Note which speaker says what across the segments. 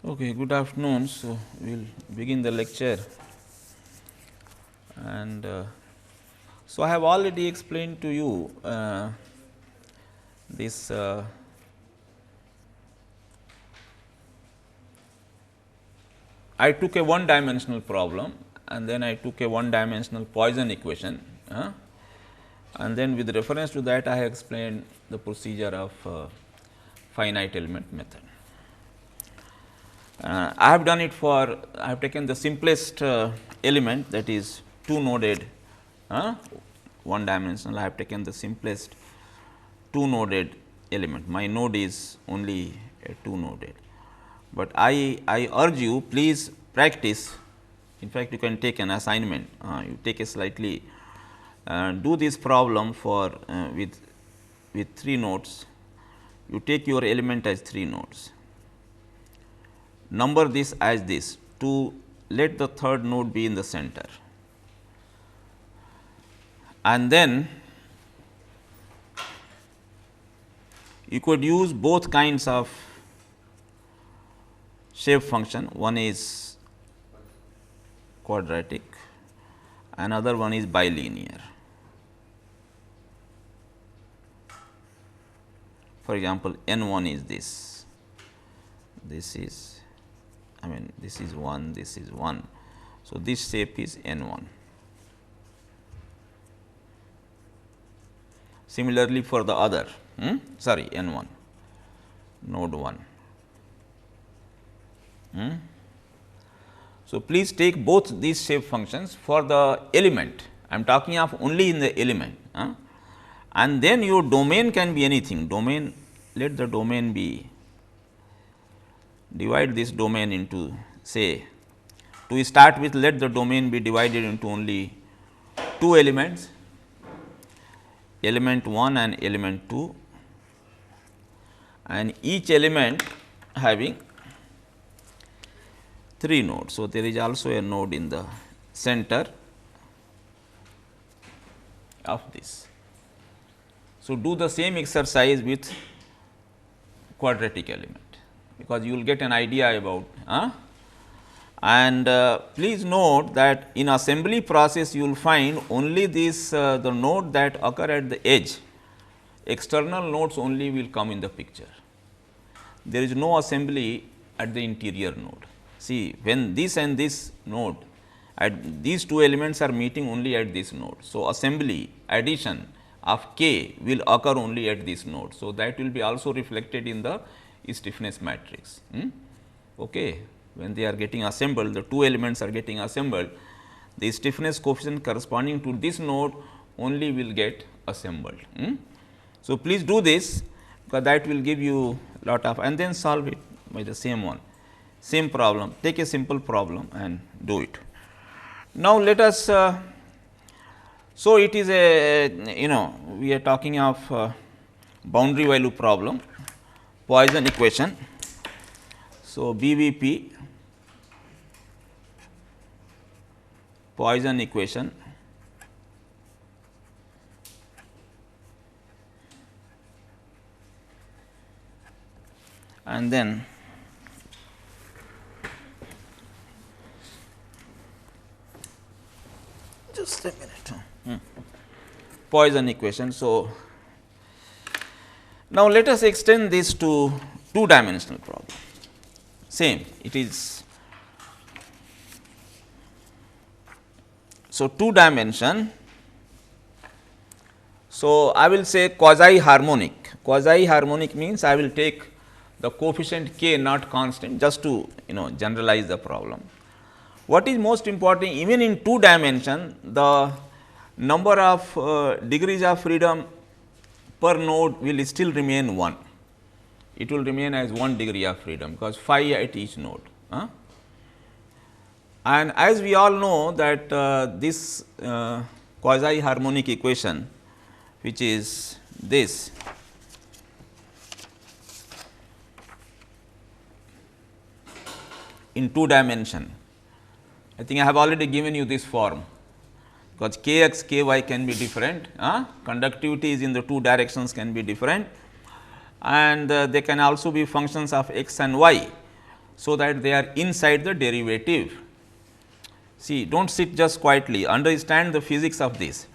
Speaker 1: Okay, good afternoon. So, we will begin the lecture and so I have already explained to you this I took a one dimensional problem and then I took a one dimensional Poisson equation and then with reference to that I have explained the procedure of finite element method. I have done it for I have taken the simplest element, that is two noded one dimensional. I have taken the simplest two noded element. My node is only a two noded, but I urge you, please practice. In fact, you can take an assignment, you take a slightly do this problem for with three nodes. You take your element as three nodes, number this as this to let the third node be in the center, and then you could use both kinds of shape function. One is quadratic, another one is bilinear. For example, n 1 is this is this is 1, this is 1. So, this shape is n 1. Similarly, for the other sorry n 1 node 1. So, please take both these shape functions for the element. I am talking of only in the element and then your domain can be anything. Domain, let the domain be, divide this domain into, say, to start with, let the domain be divided into only two elements, element 1 and element 2, and each element having three nodes. So, there is also a node in the center of this. So, do the same exercise with quadratic element, because you will get an idea about and please note that in assembly process you will find only this the node that occur at the edge, external nodes only will come in the picture. There is no assembly at the interior node. See, when this and this node at these two elements are meeting only at this node. So, assembly addition of k will occur only at this node. So, that will be also reflected in the stiffness matrix. Okay. When they are getting assembled, the two elements are getting assembled, the stiffness coefficient corresponding to this node only will get assembled. So, please do this, because that will give you lot of, and then solve it by the same one, same problem. Take a simple problem and do it. Now, let us so it is a we are talking of boundary value problem, Poisson equation. So, BVP Poisson equation and then just a minute, Poisson equation. So, now let us extend this to two dimensional problem. Same, it is. So, two dimension. So, I will say quasi harmonic. Quasi harmonic means I will take the coefficient k not constant, just to generalize the problem. What is most important, even in two dimension, the number of degrees of freedom per node will still remain 1. It will remain as 1 degree of freedom, because phi at each node. And as we all know that this quasi harmonic equation, which is this, in two dimension, I think I have already given you this form, because k x k y can be different, conductivities in the two directions can be different, and they can also be functions of x and y. so that they are inside the derivative. See, do not sit just quietly, understand the physics of this.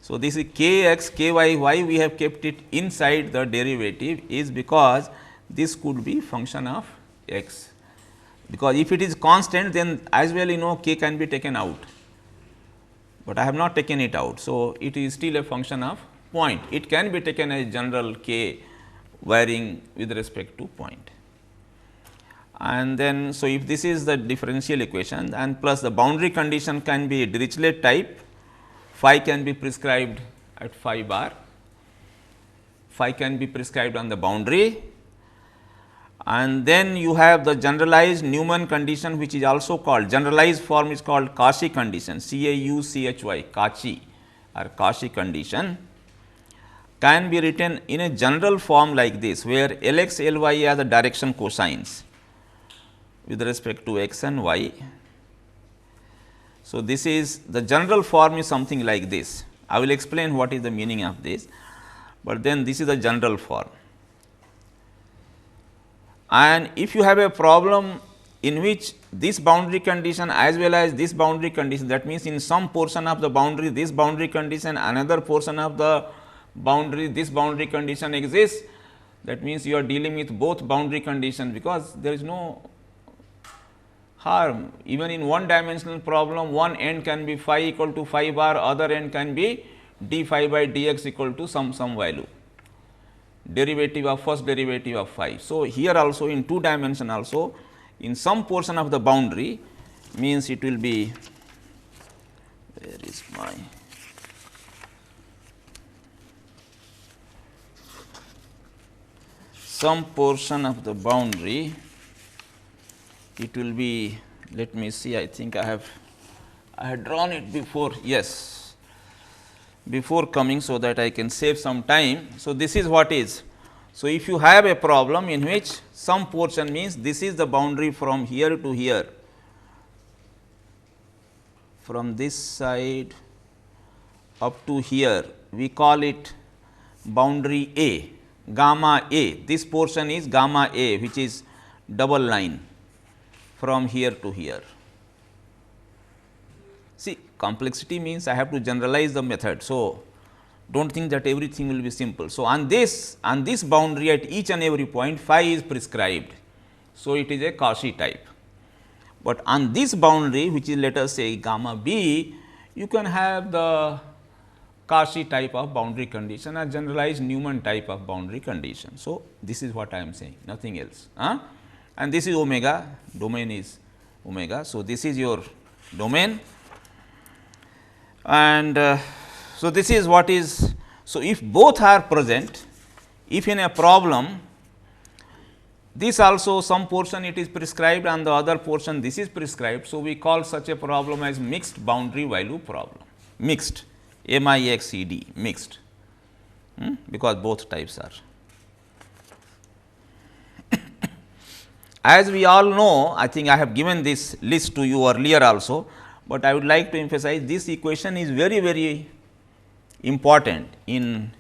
Speaker 1: So, this is k x, k y, why we have kept it inside the derivative is because this could be function of x, because if it is constant then as well k can be taken out, but I have not taken it out. So, it is still a function of point, it can be taken as general k varying with respect to point. And then, so if this is the differential equation and plus the boundary condition can be Dirichlet type, phi can be prescribed at phi bar, phi can be prescribed on the boundary, and then you have the generalized Newman condition, which is also called generalized form is called Cauchy condition, C-A-U-C-H-Y, Cauchy or Cauchy condition can be written in a general form like this, where L x, L y are the direction cosines with respect to x and y. So, this is the general form is something like this. I will explain what is the meaning of this, but then this is the general form. And if you have a problem in which this boundary condition as well as this boundary condition, that means, in some portion of the boundary this boundary condition, another portion of the boundary this boundary condition exists, that means, you are dealing with both boundary condition, because there is no harm. Even in one dimensional problem, one end can be phi equal to phi bar, other end can be d phi by dx equal to some value, derivative of first derivative of phi. So, here also in 2 dimension also in some portion of the boundary means it will be, where is my some portion of the boundary, it will be, let me see, I think I had drawn it before, yes, before coming, so that I can save some time. So, this is what is. So, if you have a problem in which some portion means this is the boundary from here to here, from this side up to here, we call it boundary A, gamma A. This portion is gamma A, which is double line from here to here. See, complexity means I have to generalize the method. So, do not think that everything will be simple. So, on this boundary at each and every point phi is prescribed. So, it is a Cauchy type, but on this boundary which is let us say gamma b, you can have the Cauchy type of boundary condition or generalized Newman type of boundary condition. So, this is what I am saying, nothing else. And this is omega, domain is omega. So, this is your domain, and so this is what is. So, if both are present, if in a problem this also some portion it is prescribed and the other portion this is prescribed. So, we call such a problem as mixed boundary value problem, mixed, M-I-X-E-D, mixed, because both types are. As we all know, I think I have given this list to you earlier also, but I would like to emphasize this equation is very important in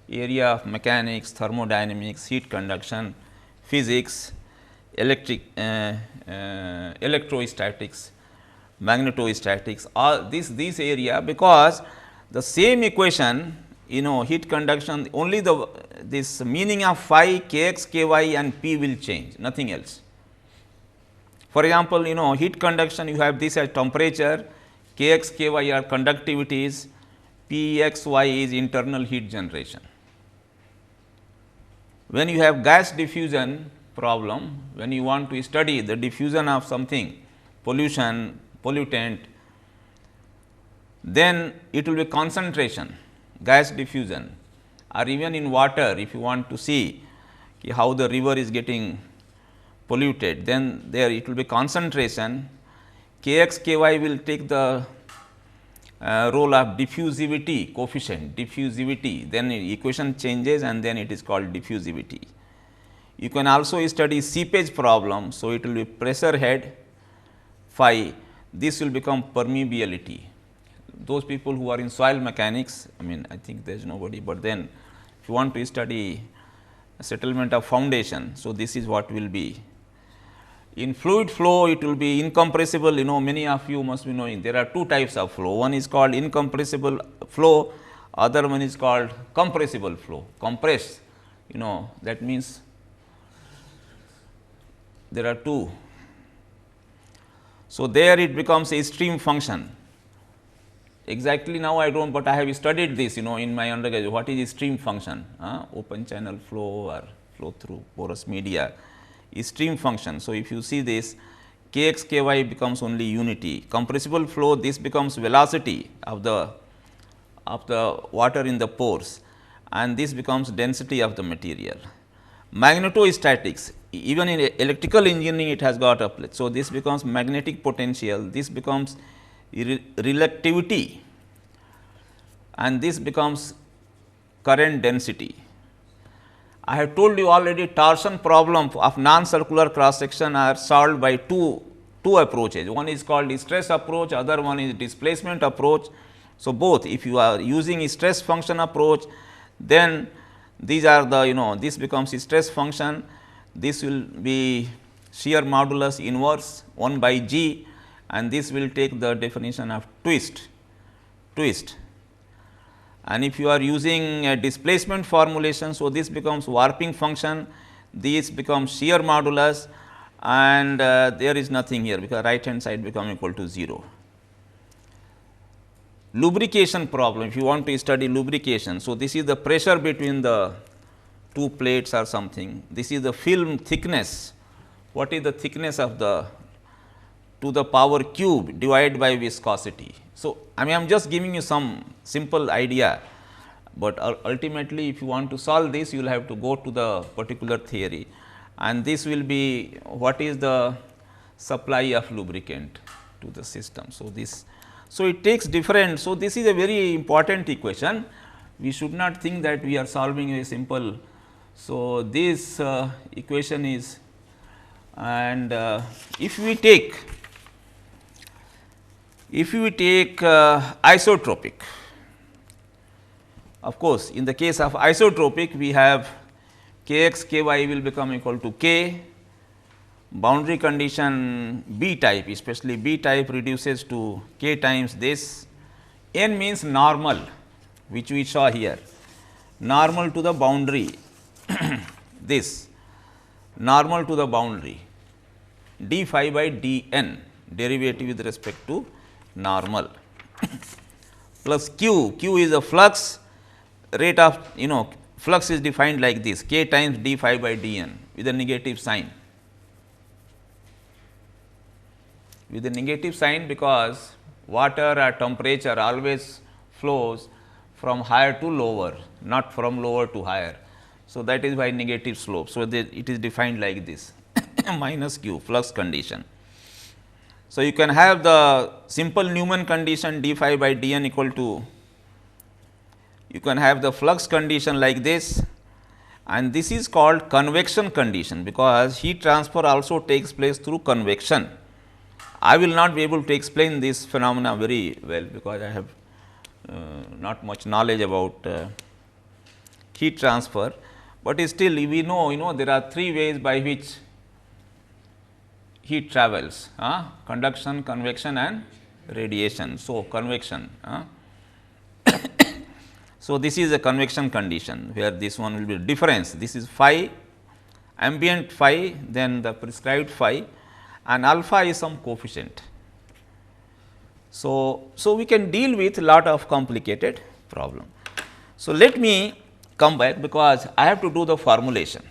Speaker 1: area of mechanics, thermodynamics, heat conduction, physics, electrostatics, magnetostatics, all this area, because the same equation heat conduction, only this meaning of phi, k x, k y and p will change, nothing else. For example, heat conduction, you have this as temperature, k x, k y are conductivities, p x, y is internal heat generation. When you have gas diffusion problem, when you want to study the diffusion of something, pollution, pollutant, then it will be concentration, gas diffusion, or even in water, if you want to see how the river is getting polluted, then there it will be concentration, k x, k y will take the role of diffusivity coefficient, diffusivity, then equation changes and then it is called diffusivity. You can also study seepage problem. So, it will be pressure head phi, this will become permeability. Those people who are in soil mechanics, I mean I think there is nobody, but then if you want to study settlement of foundation. So, this is what will be. In fluid flow, it will be incompressible. You know, many of you must be knowing there are two types of flow. One is called incompressible flow, other one is called compressible flow. Compress, you know, that means there are two. So, there it becomes a stream function. Exactly now I do not, but I have studied this, you know, in my undergraduate. What is a stream function? Open channel flow or flow through porous media is stream function. So, if you see this, kx ky becomes only unity. Compressible flow, this becomes velocity of the water in the pores, and this becomes density of the material. Magnetostatics, even in electrical engineering it has got a place. So, this becomes magnetic potential, this becomes relativity, and this becomes current density. I have told you already, torsion problem of non-circular cross section are solved by two approaches. One is called stress approach, other one is displacement approach. So, both, if you are using stress function approach, then these are the, you know, this becomes stress function, this will be shear modulus inverse 1 by g, and this will take the definition of twist. And if you are using a displacement formulation, so this becomes warping function, this becomes shear modulus, and there is nothing here because right hand side become equal to 0. Lubrication problem, if you want to study lubrication. So, this is the pressure between the two plates or something, this is the film thickness. What is the thickness of the to the power cube divided by viscosity. So, I mean I am just giving you some simple idea, but ultimately if you want to solve this, you will have to go to the particular theory, and this will be what is the supply of lubricant to the system. So, so it takes different. So, this is a very important equation. We should not think that we are solving a simple. So, this equation is, and if we take isotropic, of course, in the case of isotropic we have kx ky will become equal to k, boundary condition B type, especially B type reduces to k times this, n means normal, which we saw here, normal to the boundary this normal to the boundary d phi by d n, derivative with respect to normal plus q is a flux rate of, you know, flux is defined like this, k times d phi by d n with a negative sign, because water at temperature always flows from higher to lower, not from lower to higher. So, that is why negative slope. So, it is defined like this minus q flux condition. So, you can have the simple Newman condition d phi by d n equal to, you can have the flux condition like this, and this is called convection condition, because heat transfer also takes place through convection. I will not be able to explain this phenomena very well, because I have not much knowledge about heat transfer, but still we know there are three ways by which heat travels, conduction, convection and radiation. So, convection. So, this is a convection condition where this one will be difference, this is phi, ambient phi, then the prescribed phi, and alpha is some coefficient. So, we can deal with lot of complicated problem. So, let me come back, because I have to do the formulation.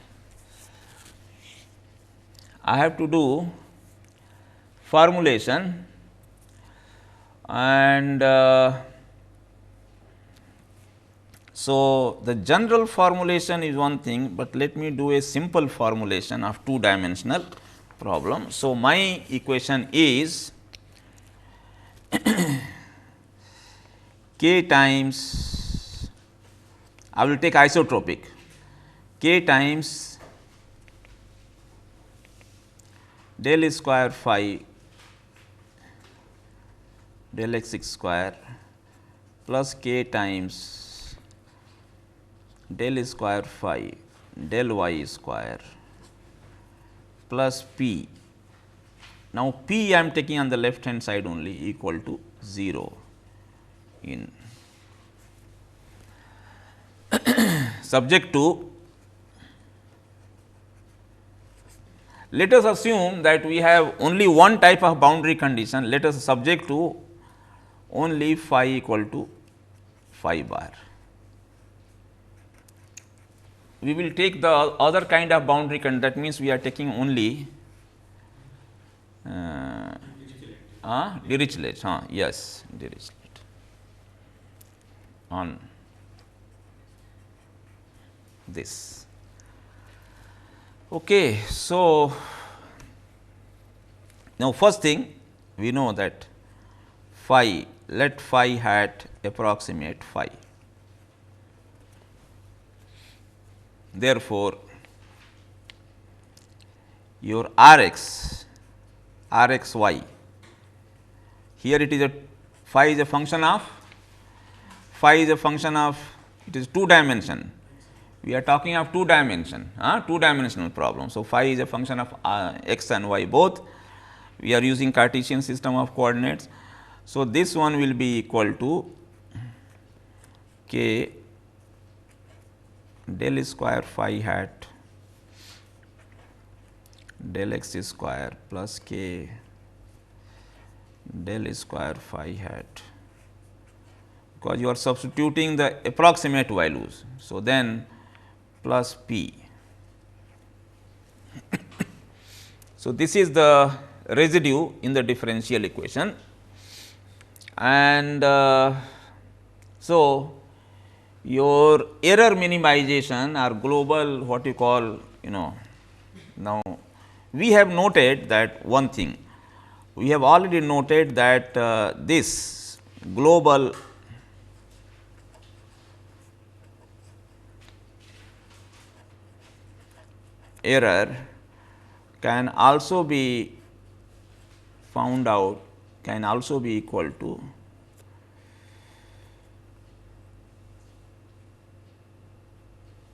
Speaker 1: And so, the general formulation is one thing, but let me do a simple formulation of two dimensional problem. So, my equation is k times, I will take isotropic, k times del square phi del x square plus k times del square phi del y square plus p Now, P I am taking on the left hand side only equal to 0 in subject to, let us assume that we have only one type of boundary condition, let us subject to only phi equal to phi bar. We will take the other kind of boundary condition, that means we are taking only Dirichlet, yes, Dirichlet on this. Okay, so now first thing we know that phi, let phi hat approximate phi. Therefore, your R x y, here it is a phi is a function of, it is 2 dimension. We are talking of 2 dimension, 2 dimensional problem. So, phi is a function of x and y both. We are using Cartesian system of coordinates. So, this one will be equal to k del square phi hat del x square plus k del square phi hat, because you are substituting the approximate values. So, then plus p. So, this is the residue in the differential equation, and so your error minimization or global what you call, now we have noted that one thing, we have already noted that this global error can also be found out, can also be equal to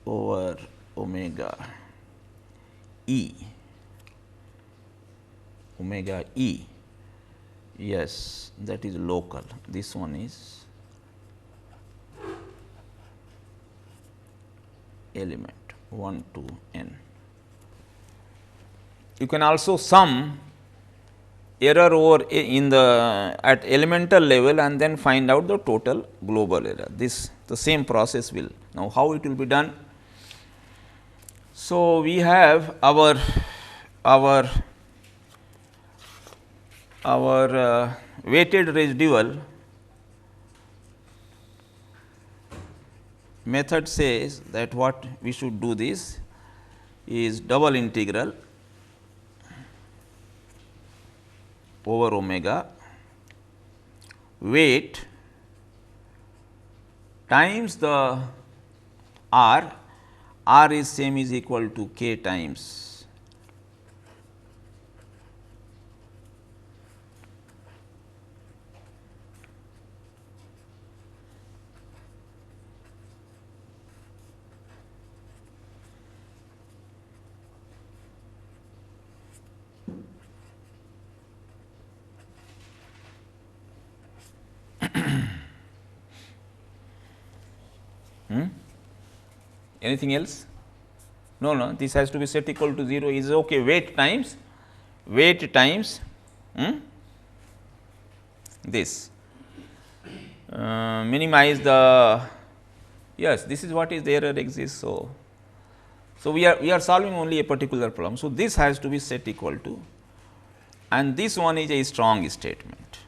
Speaker 1: over omega e, yes, that is local, this one is element 1 to n. You can also sum error over in the at elemental level and then find out the total global error. This the same process will. Now, how it will be done? So, we have our weighted residual method says that what we should do this is double integral over omega weight times the r, is same is equal to k times anything else? No, this has to be set equal to 0 is okay. Weight times this minimize the, yes, this is what is the error exists. So, we are solving only a particular problem. So, this has to be set equal to, and this one is a strong statement.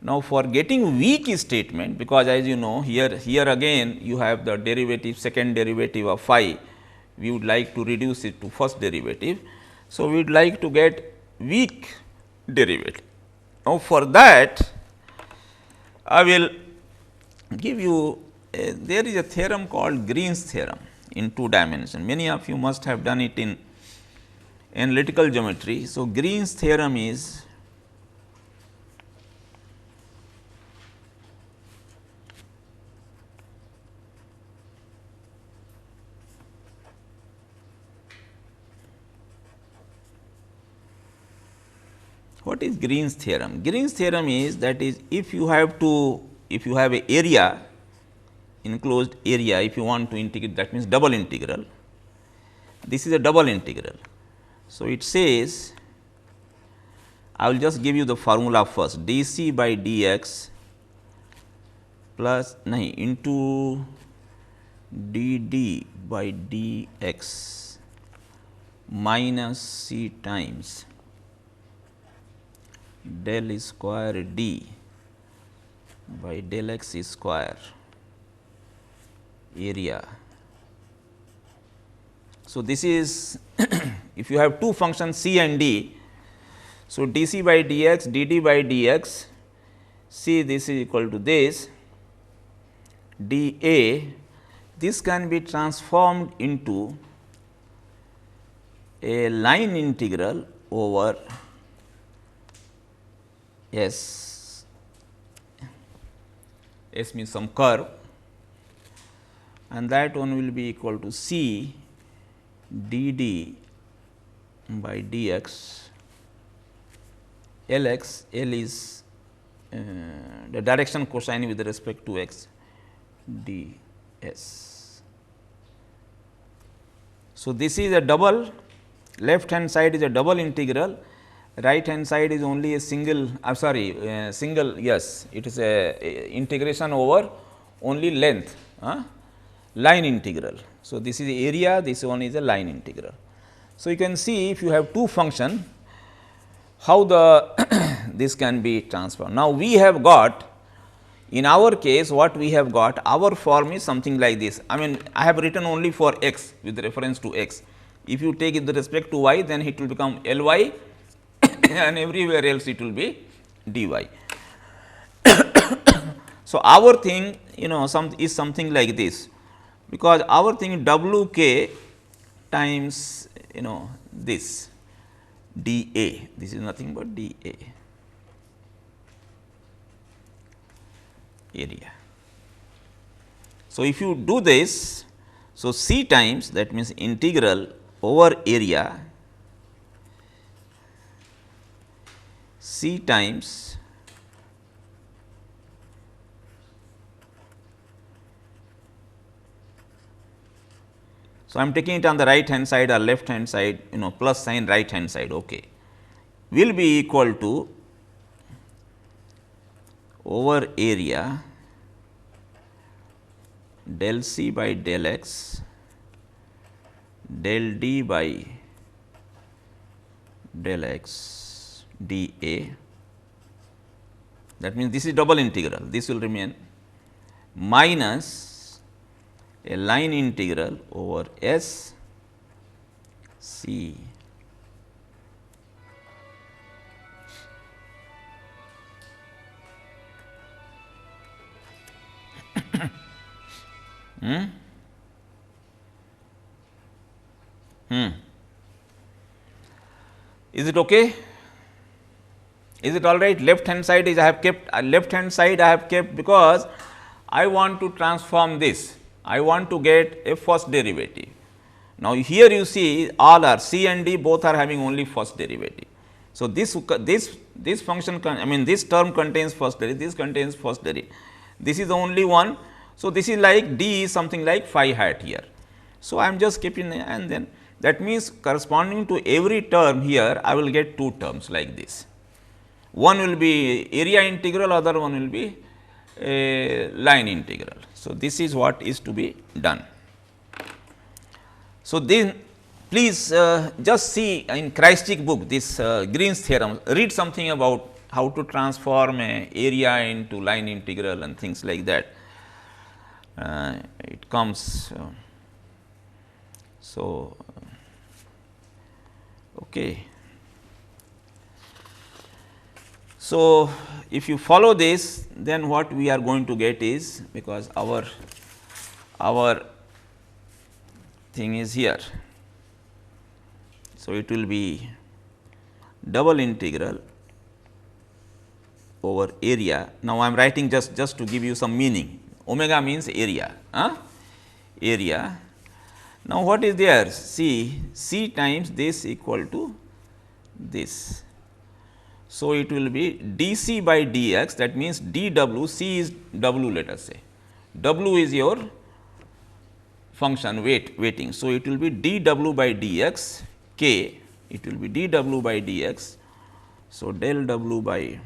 Speaker 1: Now, for getting weak statement, because as you know here again you have the derivative, second derivative of phi, we would like to reduce it to first derivative. So, we would like to get weak derivative. Now, for that I will give you there is a theorem called Green's theorem in 2 dimension. Many of you must have done it in analytical geometry. So, Green's theorem is What is Green's theorem? Green's theorem is that is if you have a area, enclosed area, if you want to integrate, that means double integral. This is a double integral. So, it says, I will just give you the formula first, dc by dx plus into dd by dx minus c times del square d by del x square area. So, this is if you have two functions c and d. So, dc by dx, dd by dx, see this is equal to this dA, this can be transformed into a line integral over S means some curve, and that one will be equal to C dd by dx Lx, L is the direction cosine with respect to x ds. So, this is a double, left hand side is a double integral, right hand side is only a single, single, yes, it is a integration over only length, line integral. So, this is the area, this one is a line integral. So, you can see if you have two function, how the this can be transformed. Now, we have got in our case what we have got, our form is something like this. I mean, I have written only for x with reference to x. If you take it with respect to y, then it will become Ly and everywhere else it will be dy. So, our thing is something like this, because our thing Wk times this dA, this is nothing but dA area. So, if you do this, so C times, that means integral over area C times so, I am taking it on the right hand side or left hand side, plus sign right hand side, okay, will be equal to over area del C by del x del D by del x dA. That means, this is double integral, this will remain minus a line integral over S C Is it okay? Is it all right? Left hand side is I have kept because I want to transform this. I want to get a first derivative. Now, here you see all are C and D both are having only first derivative. So, this function this term contains first derivative, this contains first derivative, this is the only one. So, this is like D is something like phi hat here. So, I am just keeping, and then that means corresponding to every term here I will get two terms like this. One will be area integral, other one will be a line integral. So, this is what is to be done. So, then please just see in Kraitchik book this Green's theorem, read something about how to transform a area into line integral and things like that. It comes so okay. So, if you follow this, then what we are going to get is, because our thing is here. So, it will be double integral over area. Now, I am writing just to give you some meaning. Omega means area, area. Now, what is there? See, C times this equal to this. So, it will be dC by dx, that means dw, C is w, let us say, w is your function weighting. So, it will be dw by dx k, it will be dw by dx. So, del w by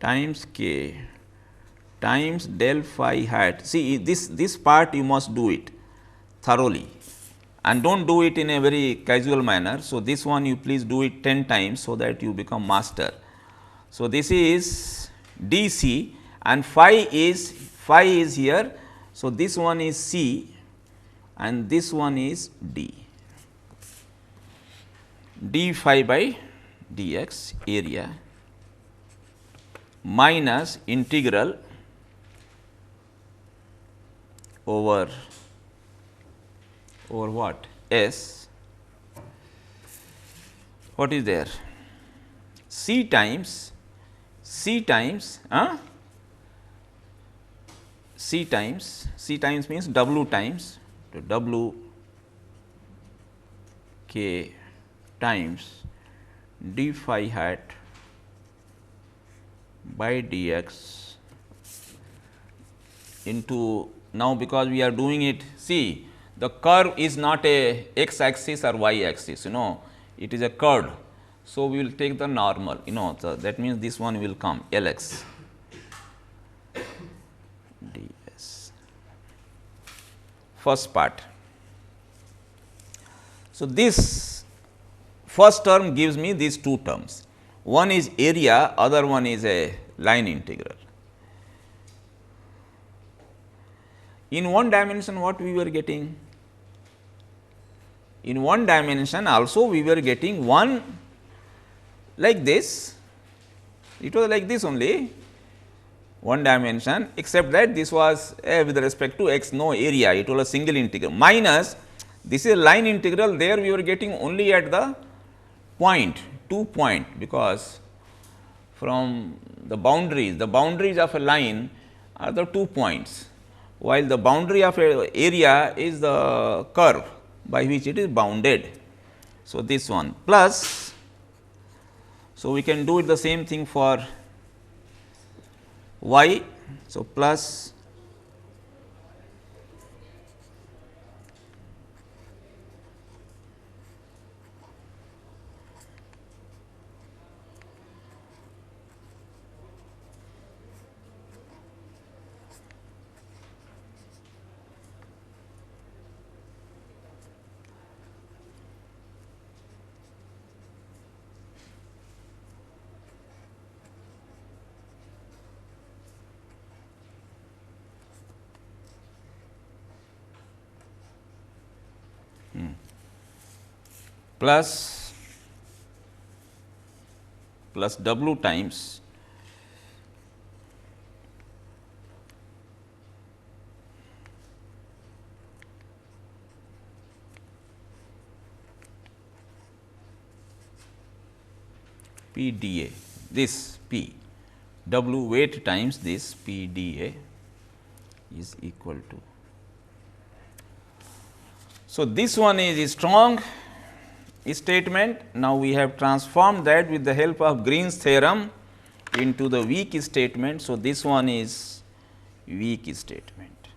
Speaker 1: times k times del phi hat. See, this part you must do it thoroughly and do not do it in a very casual manner. So, this one you please do it 10 times, so that you become master. So, this is dC and phi is here. So, this one is C and this one is D, d phi by dx area minus integral over what? S, what is there? C times C times means W times W k times d phi hat by dx into, now because we are doing it, see the curve is not a x axis or y axis, it is a curve. So, we will take the normal, so that means this one will come Lx ds, first part. So, this first term gives me these two terms, one is area, other one is a line integral. In one dimension what we were getting? In one dimension also we were getting one like this, it was like this only, one dimension, except that this was with respect to x, no area, it was a single integral, minus this is a line integral, there we were getting only at the point, 2 point, because from the boundaries of a line are the 2 points, while the boundary of a area is the curve by which it is bounded. So, this one plus, so we can do it the same thing for y. So, plus plus w times P d A, this P w weight times this P d A is equal to. So, this one is a strong statement. Now, we have transformed that with the help of Green's theorem into the weak statement. So, this one is weak statement.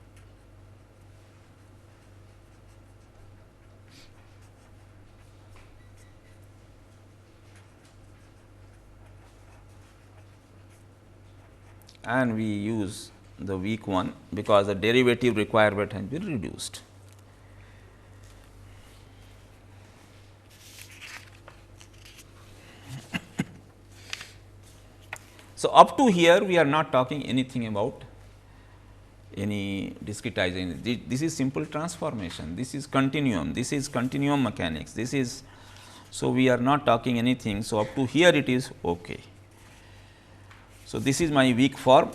Speaker 1: And we use the weak one because the derivative requirement has been reduced. So, up to here we are not talking anything about any discretization. This is simple transformation, this is continuum mechanics, this is, so we are not talking anything. So, up to here it is okay. So, this is my weak form.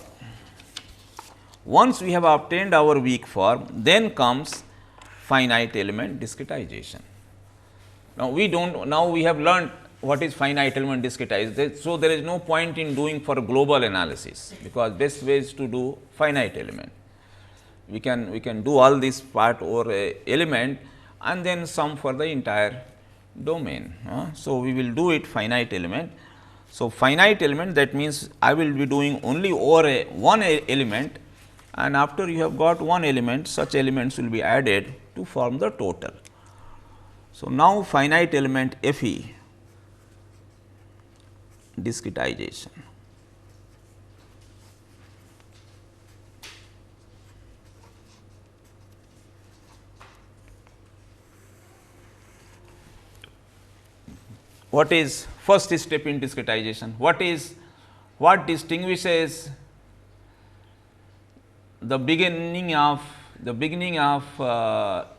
Speaker 1: Once we have obtained our weak form, then comes finite element discretization. Now, we have learned what is finite element discretized. So, there is no point in doing for global analysis, because best way is to do finite element. We can do all this part or element and then sum for the entire domain. So, we will do it finite element. So, finite element, that means I will be doing only over one element, and after you have got one element, such elements will be added to form the total. So, now finite element Fe, discretization. What is first step in discretization? What distinguishes the beginning of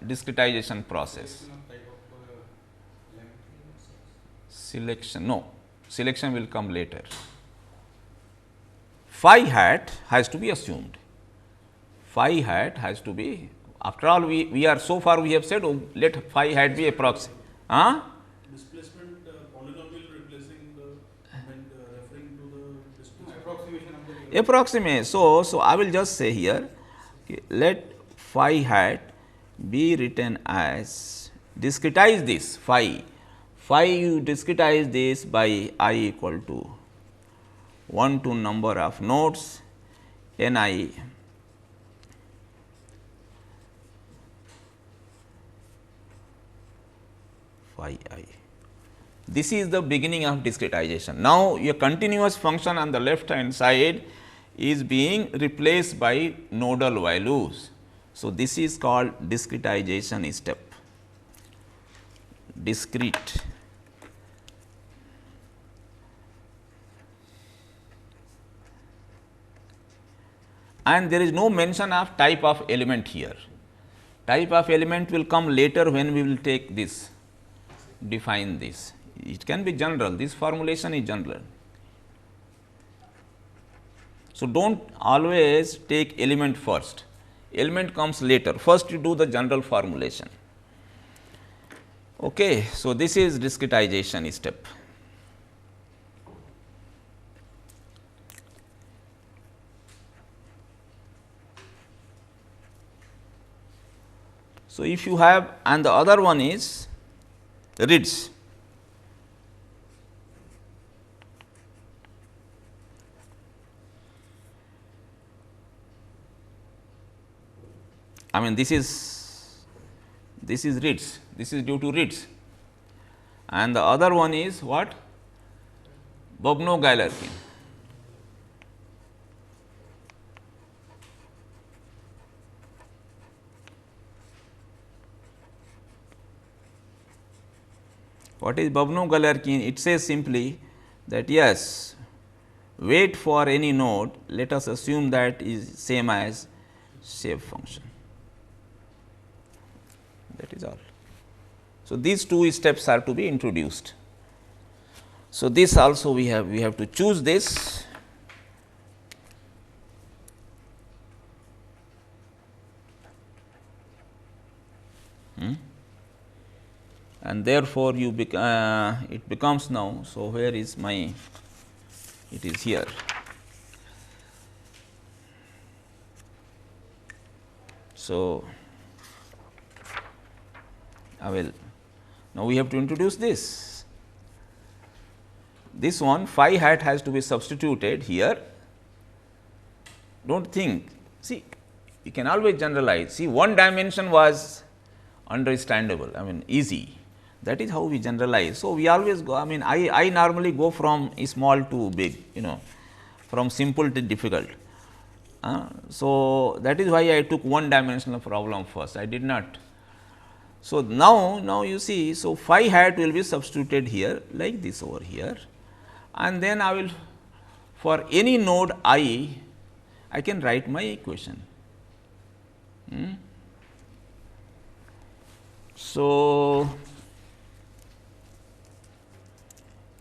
Speaker 1: discretization process? Selection. No, selection will come later. Phi hat has to be assumed. Phi hat has to be, after all, we are so far we have said, oh, let phi hat be a proxy.
Speaker 2: Displacement polynomial replacing the referring to the distance approximation of the
Speaker 1: approximate. So I will just say here, okay, let phi hat be written as, discretize this phi. Phi you discretize this by I equal to 1 to number of nodes n I phi I. This is the beginning of discretization. Now, your continuous function on the left hand side is being replaced by nodal values. So, this is called discretization step, discrete. And there is no mention of type of element here. Type of element will come later when we will take this, define this. It can be general, this formulation is general. So, do not always take element first, element comes later, first you do the general formulation. Okay. So, this is discretization step. So, if you have, and the other one is Ritz. I mean this is Ritz, this is due to Ritz, and the other one is what? Bobno-Galerkin. What is Bobno-Galerkin? It says simply that yes, weight for any node, let us assume that is same as shape function. That is all. So, these two steps are to be introduced. So, this also we have to choose this. And therefore, it becomes now. So, where is my, it is here. So, I will, now we have to introduce this. This one phi hat has to be substituted here. Do not think, see, you can always generalize. See, one dimension was understandable, I mean easy, that is how we generalize. So, we always go, I mean I normally go from small to big, from simple to difficult. So, that is why I took one dimensional problem first, I did not. So, now you see, so phi hat will be substituted here like this over here, and then I will, for any node I can write my equation. So,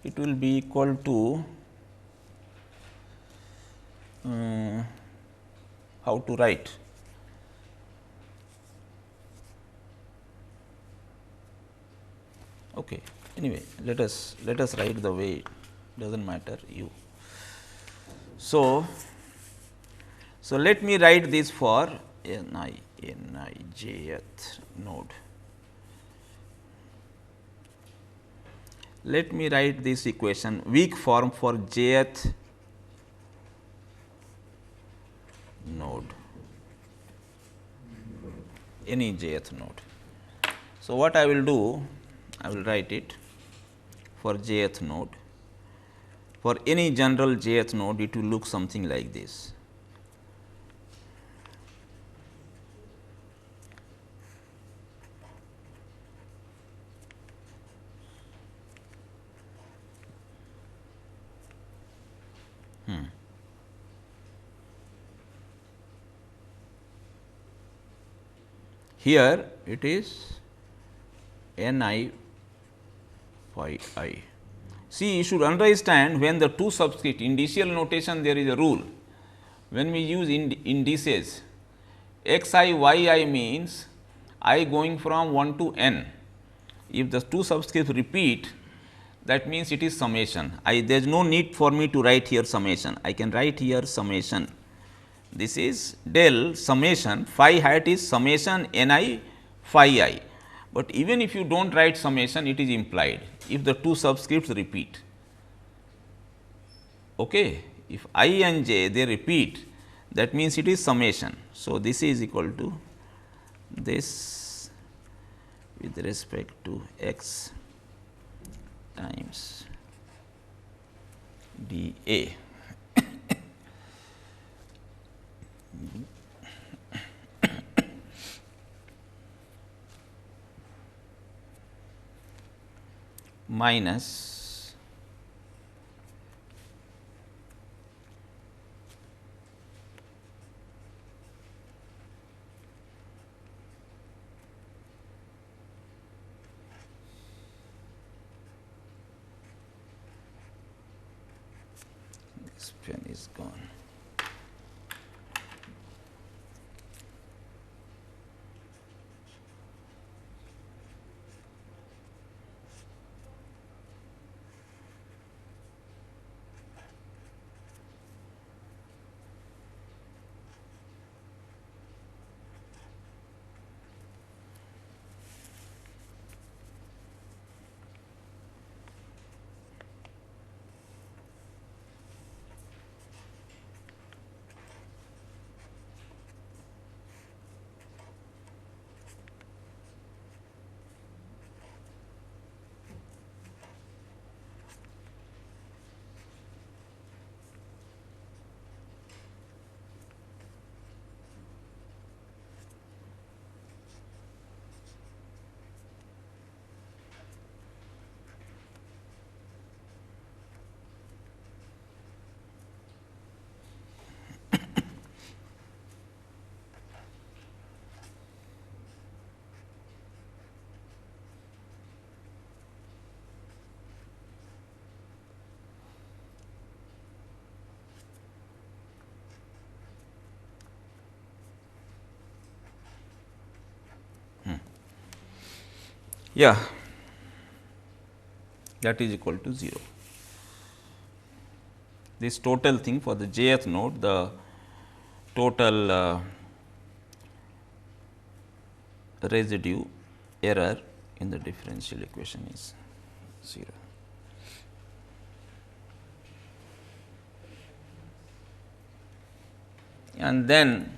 Speaker 1: it will be equal to how to write. Okay. Anyway, let us write the way, does not matter you. So, let me write this for nijth node. let me write this equation, weak form for jth node, any jth node. So, what I will do? I will write it for jth node. For any general jth node, it will look something like this. Here it is n I phi I. See, you should understand, when the two subscript indicial notation, there is a rule. When we use indices, x I y I means I going from 1 to n. If the two subscripts repeat, that means it is summation. There is no need for me to write here summation. I can write here summation. This is del summation phi hat is summation n I phi I. But even if you do not write summation, it is implied if the two subscripts repeat. Okay. If I and j they repeat, that means it is summation. So, this is equal to this with respect to x times d A. Minus this pen is gone. Yeah, that is equal to 0. This total thing for the jth node, the total residue error in the differential equation is 0. And then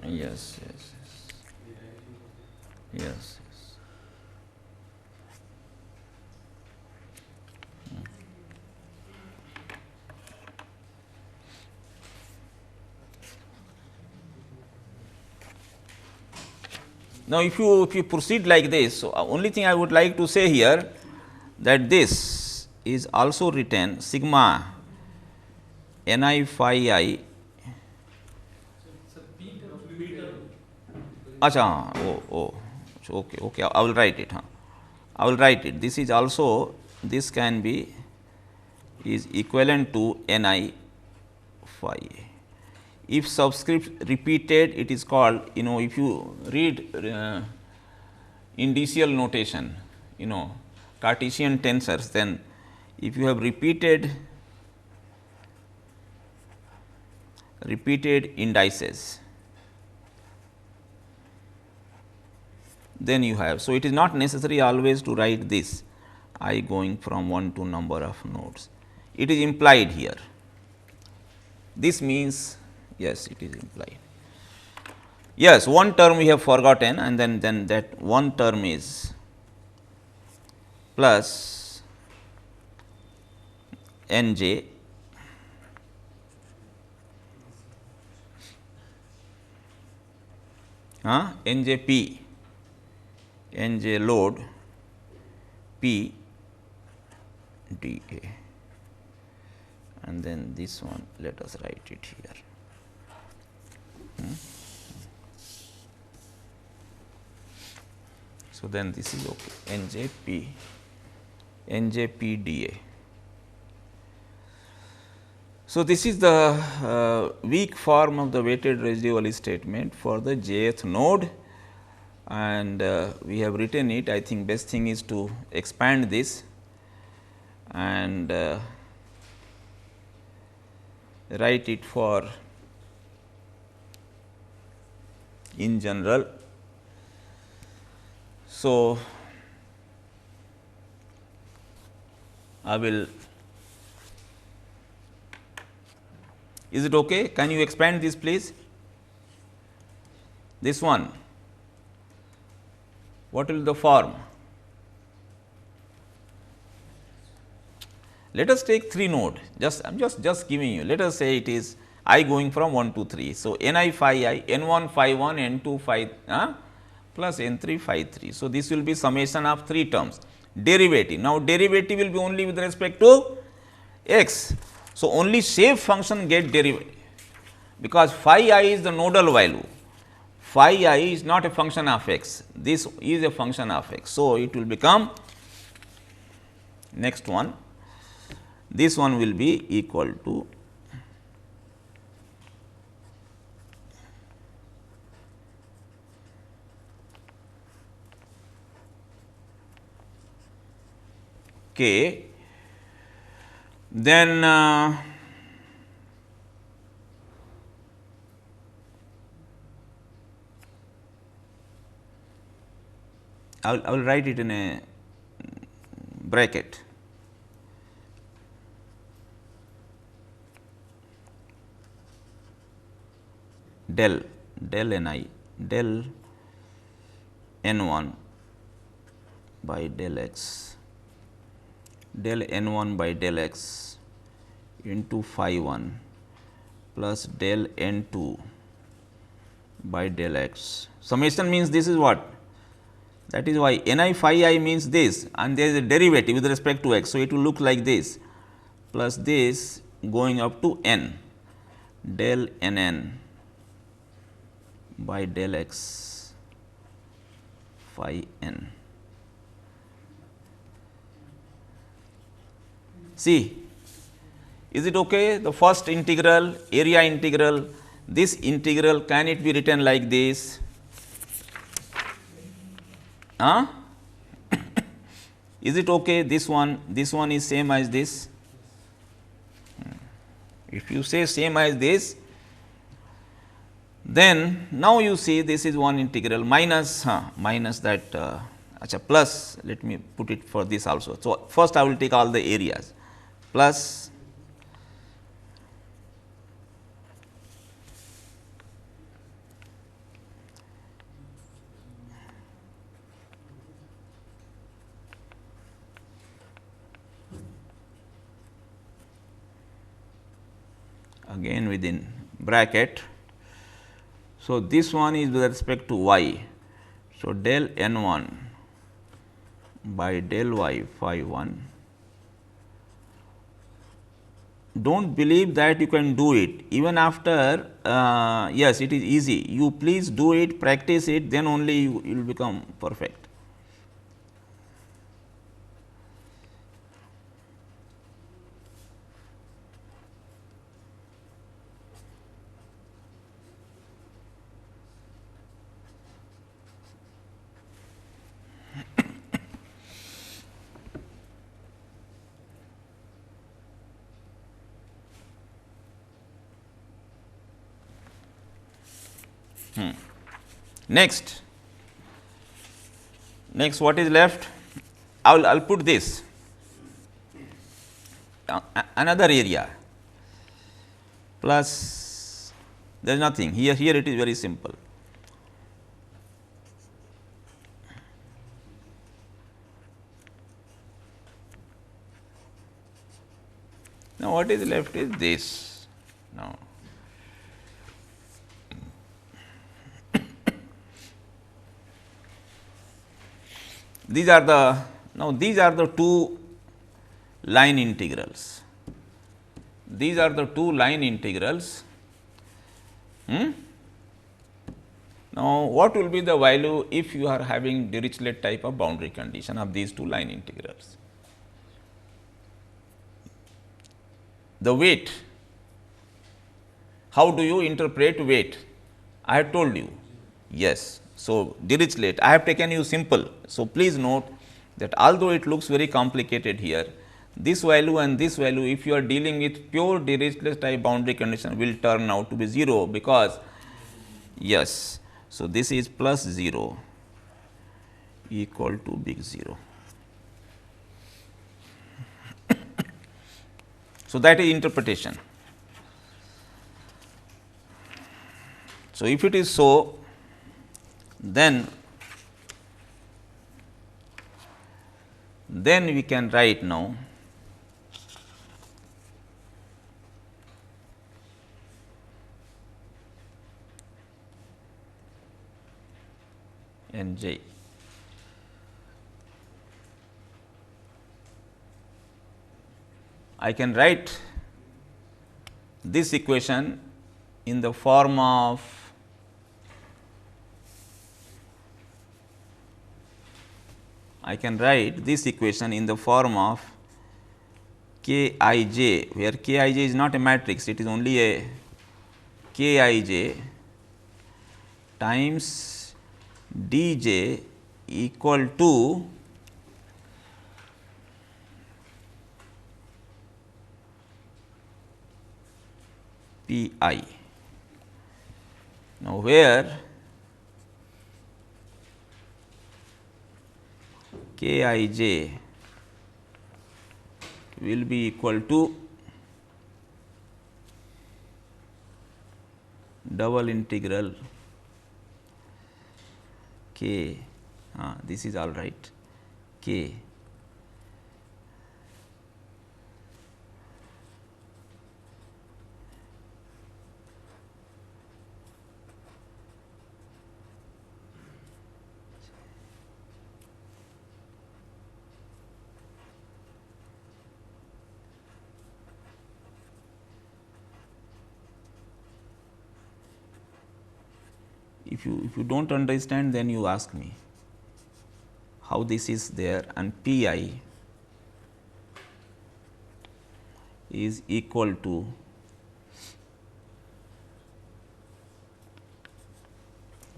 Speaker 1: yes, yes. Now, if you proceed like this, so only thing I would like to say here, that this is also written sigma n I phi I. Acha, okay, I will write it. I will write it. This is also, this can be is equivalent to n I phi. If subscript repeated, it is called, if you read indicial notation, Cartesian tensors, then if you have repeated repeated indices, then you have. So, it is not necessary always to write this I going from 1 to number of nodes, it is implied here. This means yes, it is implied. Yes, one term we have forgotten, and then that one term is plus n j n j p, n j load p d a, and then this one let us write it here. So, then this is okay, n j p d a. So, this is the weak form of the weighted residual statement for the jth node, and we have written it. I think best thing is to expand this and write it for in general. So, I will, is it okay? Can you expand this please? This one, what will the form? Let us take 3 node, I am just giving you, let us say it is I going from 1 to 3. So, n I phi I, n 1 phi 1, n 2 phi plus n 3 phi 3. So, this will be summation of 3 terms. Derivative, now derivative will be only with respect to x. So, only shape function get derivative, because phi I is the nodal value, phi I is not a function of x, this is a function of x. So, it will become next one, this one will be equal to k, then I will write it in a bracket, del n I del n 1 by del x, del n 1 by del x into phi 1 plus del n 2 by del x. Summation means this is what? That is why n I phi I means this, and there is a derivative with respect to x. So, it will look like this plus this going up to n del n n by del x phi n. See, is it okay? The first integral, area integral, this integral, can it be written like this? Is it okay? This one is same as this. If you say same as this, then now you see this is one integral minus minus that plus, let me put it for this also. So, first I will take all the areas plus again within bracket. So, this one is with respect to y. So, del n 1 by del y phi 1. Do not believe that you can do it even after, yes, it is easy. You please do it, practice it, then only you will become perfect. Next what is left? I'll put this another area plus there is nothing here. Here it is very simple. Now, what is left is this. Now, these are the two line integrals. These are the two line integrals. Now, what will be the value if you are having Dirichlet type of boundary condition of these two line integrals? The weight, how do you interpret weight? I have told you, yes. So, Dirichlet, I have taken you simple. So, please note that although it looks very complicated here, this value and this value, if you are dealing with pure Dirichlet type boundary condition, will turn out to be 0 because, yes. So, this is plus 0 equal to big 0. So, that is interpretation. So, if it is so, then we can write now N j. I can write this equation in the form of I can write this equation in the form of k I j, where k I j is not a matrix, it is only a k I j times d j equal to P I. Now, where k I j will be equal to double integral k, this is all right, k if you do not understand, then you ask me how this is there, and P I is equal to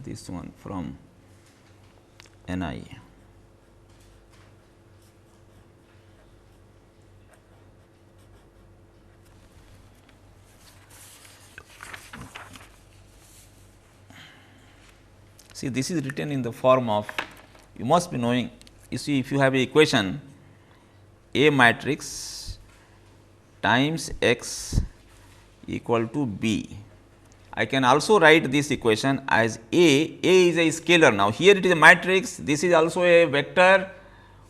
Speaker 1: this one from N I. See, this is written in the form of, you must be knowing, you see, if you have a equation A matrix times x equal to B, I can also write this equation as A is a scalar. Now, here it is a matrix, this is also a vector,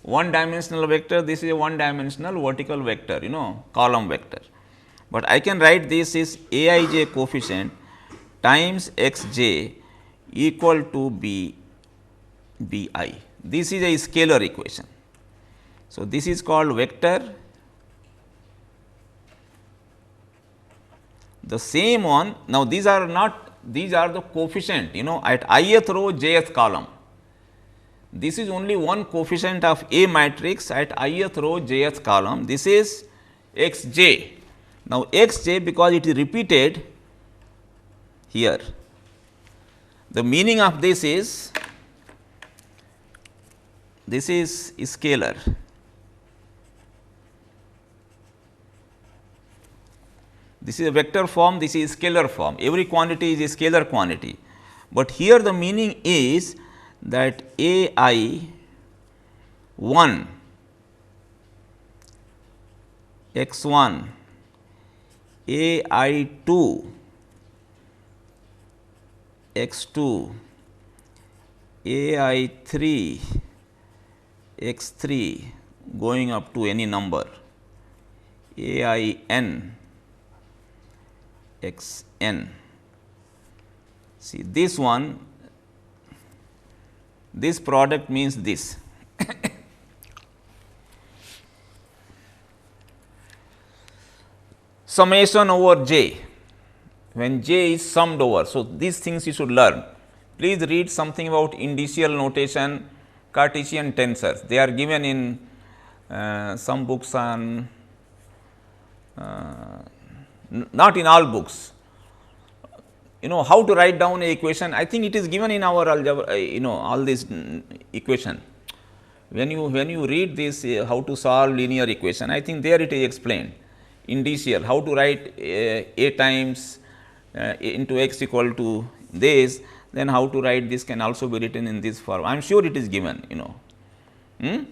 Speaker 1: one dimensional vector, this is a one dimensional vertical vector, column vector. But I can write this is A I j coefficient times x j equal to B I. This is a scalar equation. So, this is called vector. The same one, now these are not, these are the coefficient, at ith row jth column. This is only one coefficient of A matrix at ith row jth column. This is x j. Now, x j, because it is repeated here, the meaning of this is scalar. This is a vector form, this is scalar form. Every quantity is a scalar quantity, but here the meaning is that A I 1 x 1 A I 2 x 2 A I 3 x 3 going up to any number A I n x n. See this one, this product means this. Summation over j, when j is summed over. So, these things you should learn. Please read something about indicial notation, Cartesian tensors. They are given in some books on, not in all books. You know how to write down a equation. I think it is given in our algebra, all this equation. When you read this how to solve linear equation, I think there it is explained. Indicial, how to write a times into x equal to this, then how to write this can also be written in this form. I am sure it is given,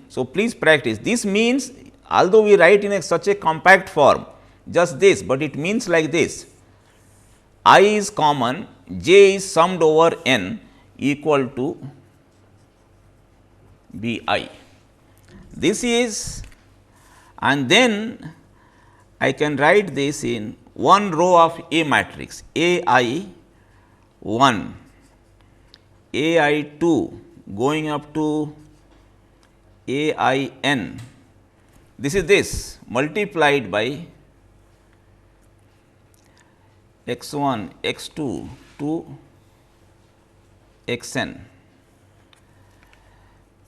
Speaker 1: So, please practice. This means, although we write in such a compact form, just this, but it means like this: I is common, j is summed over n equal to B I. This is, and then I can write this in one row of A matrix, A I 1, A I 2 going up to A I n. This is this multiplied by x 1, x 2 to x n.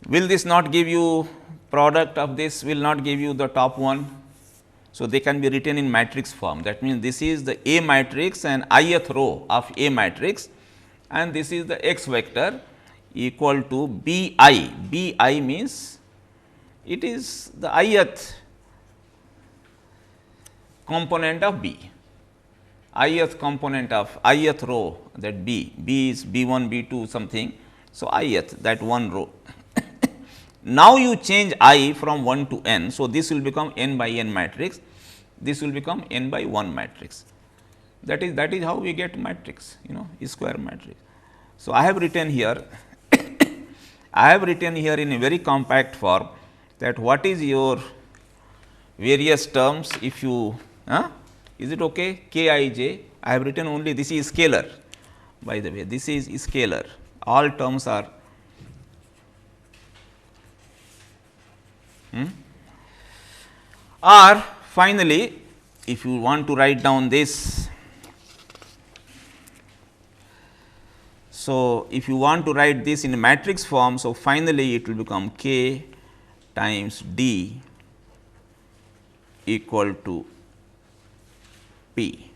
Speaker 1: Will this not give you product of this, will not give you the top one? So, they can be written in matrix form. That means, this is the A matrix and ith row of A matrix, and this is the x vector equal to B I. B I means it is the ith component of B, ith component of ith row, that B is B 1, B 2 something. So, ith, that one row. Now, you change I from 1 to n. So, this will become n by n matrix, this will become n by 1 matrix. That is how we get matrix, square matrix. So, I have written here I have written here in a very compact form that what is your various terms, if you is it okay, k I j. I have written only, this is scalar, by the way, this is scalar, all terms are or finally, if you want to write down this, so if you want to write this in a matrix form, so finally it will become k times d equal to p.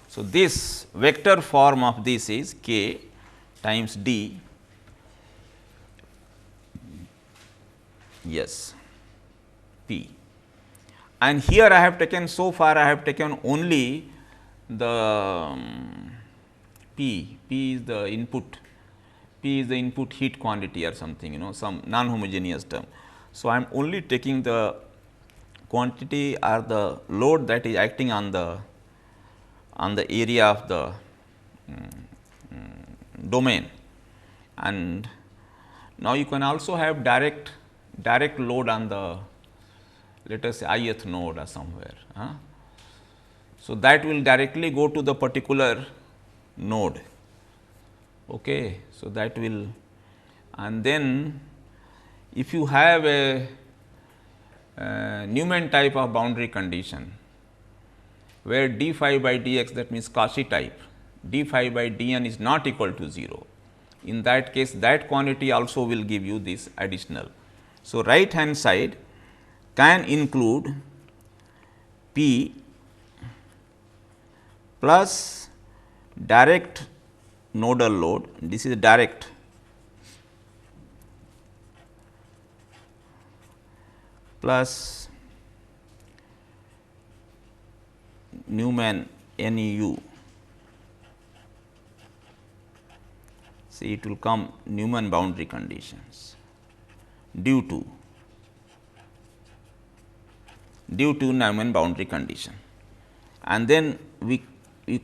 Speaker 1: So, this vector form of this is k times d, yes, p, and here I have taken, so far I have taken only the p is the input, p is the input heat quantity or something, some non-homogeneous term. So, I am only taking the quantity or the load that is acting on the area of the domain, and now you can also have direct load on the, let us say, ith node or somewhere. So, that will directly go to the particular node. Okay. So, that will, and then if you have a Newman type of boundary condition, where d phi by dx, that means Cauchy type, d phi by dn is not equal to 0. In that case, that quantity also will give you this additional. So, right hand side can include p plus direct nodal load, this is direct, plus Newman NEU. See, it will come Newman boundary conditions due to Newman boundary condition, and then we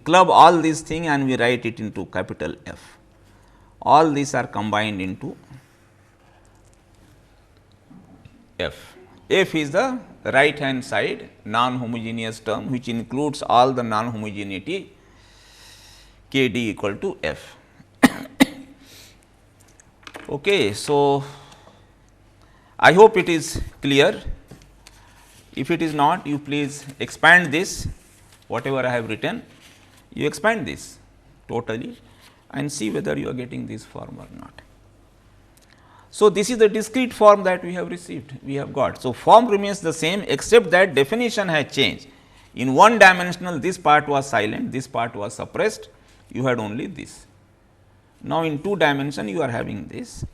Speaker 1: club all these things and we write it into capital F. All these are combined into F. F is the right hand side non-homogeneous term, which includes all the non-homogeneity K D equal to F. Okay, so, I hope it is clear. If it is not, you please expand this, whatever I have written, you expand this totally and see whether you are getting this form or not. So, this is the discrete form that we have received, we have got. So, form remains the same, except that definition has changed. In one dimensional, this part was silent, this part was suppressed, you had only this. Now, in 2 dimension you are having this,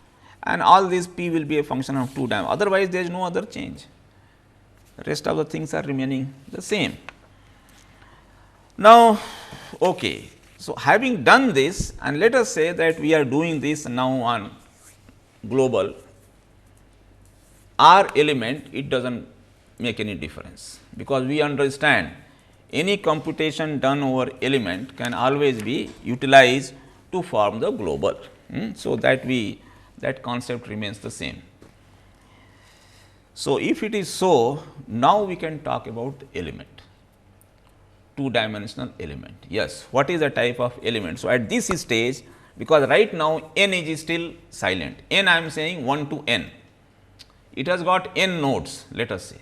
Speaker 1: and all this p will be a function of 2 dimension, otherwise there is no other change, the rest of the things are remaining the same. Now, okay. So, having done this, and let us say that we are doing this now on global R element, it does not make any difference, because we understand any computation done over element can always be utilized to form the global. So, that concept remains the same. So, if it is so, now we can talk about element, 2 dimensional element. Yes, what is the type of element? So, at this stage, because right now n is still silent, n I am saying 1 to n, it has got n nodes, let us say.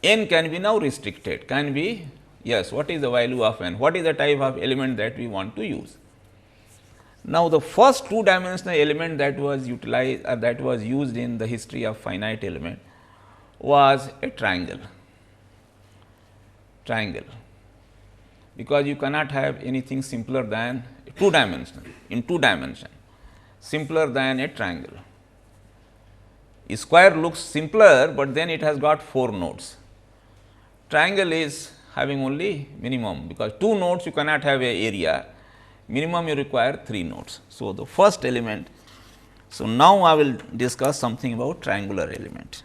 Speaker 1: N can be now restricted, can be, yes, what is the value of n, what is the type of element that we want to use. Now, the first 2 dimensional element that was utilized that was used in the history of finite element was a triangle, because you cannot have anything simpler than 2 dimensional, in 2 dimension, simpler than a triangle. A square looks simpler, but then it has got 4 nodes. Triangle is having only minimum, because 2 nodes you cannot have a area, minimum you require 3 nodes. So, the first element. So, now I will discuss something about triangular element.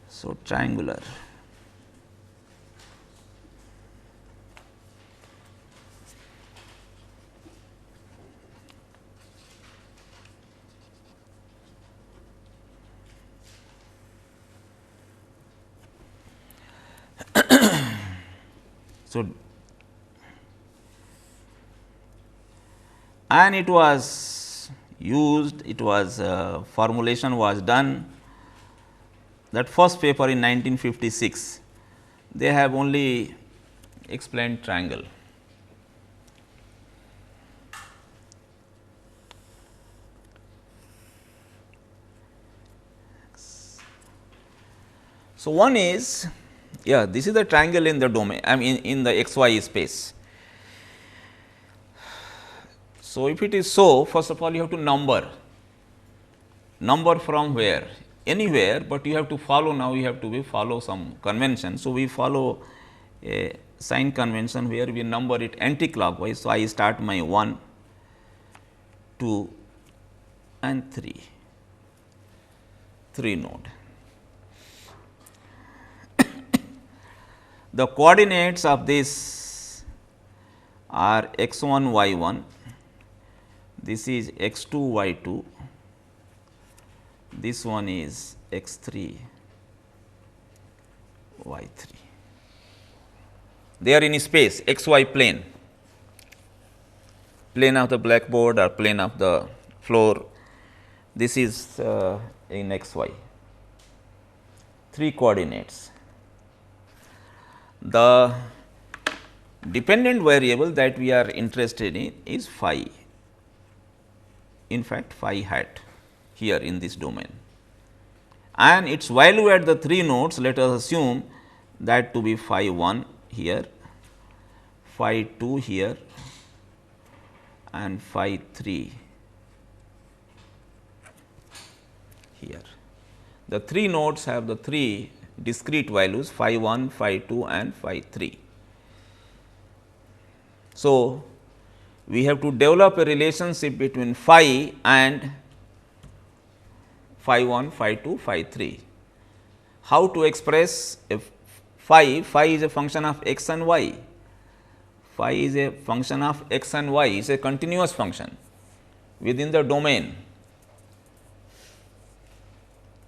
Speaker 1: So, triangular. So, and it was used, it was formulation was done, that first paper in 1956, they have only explained triangle. So, one is, yeah, this is the triangle in the domain, I mean in the xy space. So, if it is so, first of all you have to number from where? Anywhere, but you have to follow, now you have to follow some convention. So, we follow a sign convention where we number it anti-clockwise. So, I start my 1, 2 and 3 node. The coordinates of this are x 1 y 1, this is x 2 y 2, this one is x 3 y 3. They are in space x y plane of the blackboard or plane of the floor. This is in x y, 3 coordinates. The dependent variable that we are interested in is phi, in fact phi hat here in this domain, and its value at the 3 nodes, let us assume that to be phi 1 here, phi 2 here and phi 3 here. The 3 nodes have the 3 discrete values phi 1, phi 2 and phi 3. So, we have to develop a relationship between phi and phi 1, phi 2, phi 3. How to express a phi? Phi is a function of x and y. Phi is a function of x and y, is a continuous function within the domain.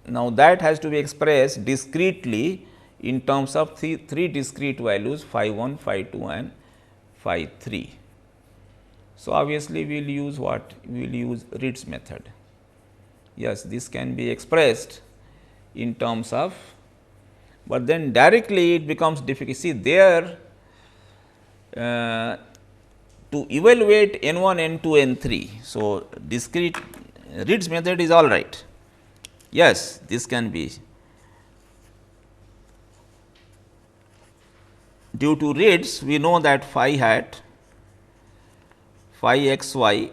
Speaker 1: Now, that has to be expressed discretely in terms of three discrete values phi 1, phi 2 and phi 3. So, obviously, we will use what? We will use Ritz method. Yes, this can be expressed in terms of, but then directly it becomes difficult. See there, to evaluate n 1, n 2, n 3. So, discrete Ritz method is all right. Yes, this can be due to Ritz. We know that phi hat phi x y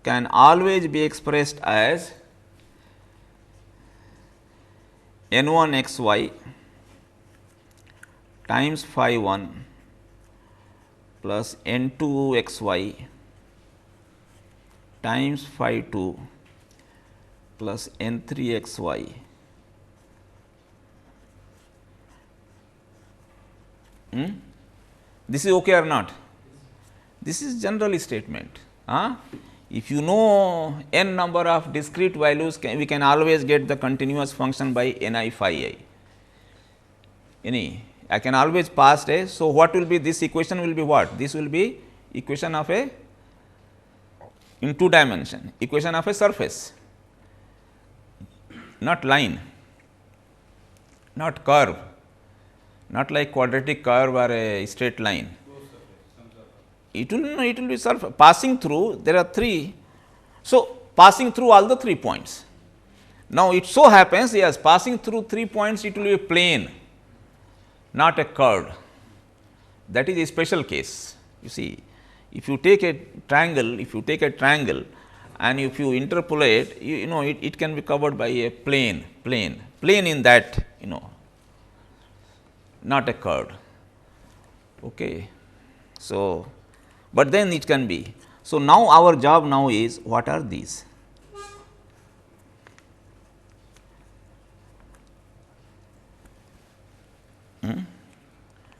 Speaker 1: can always be expressed as n 1 x y times phi 1 plus n 2 x y times phi 2 plus n 3 x y. This is okay or not? This is general statement. If you know n number of discrete values, we can always get the continuous function by n I phi I. I can always pass a. So, what will be this equation will be what? This will be equation of a in 2 dimension, equation of a surface, not line, not curve, not like quadratic curve or a straight line. It will be surface passing through. There are 3. So, passing through all the 3 points. Now, it so happens, yes, passing through 3 points, it will be a plane, not a curve. That is a special case. You see, if you take a triangle, and if you interpolate, you know it can be covered by a plane in that, not a curve. Okay. So, but then it can be. So, now our job now is, what are these?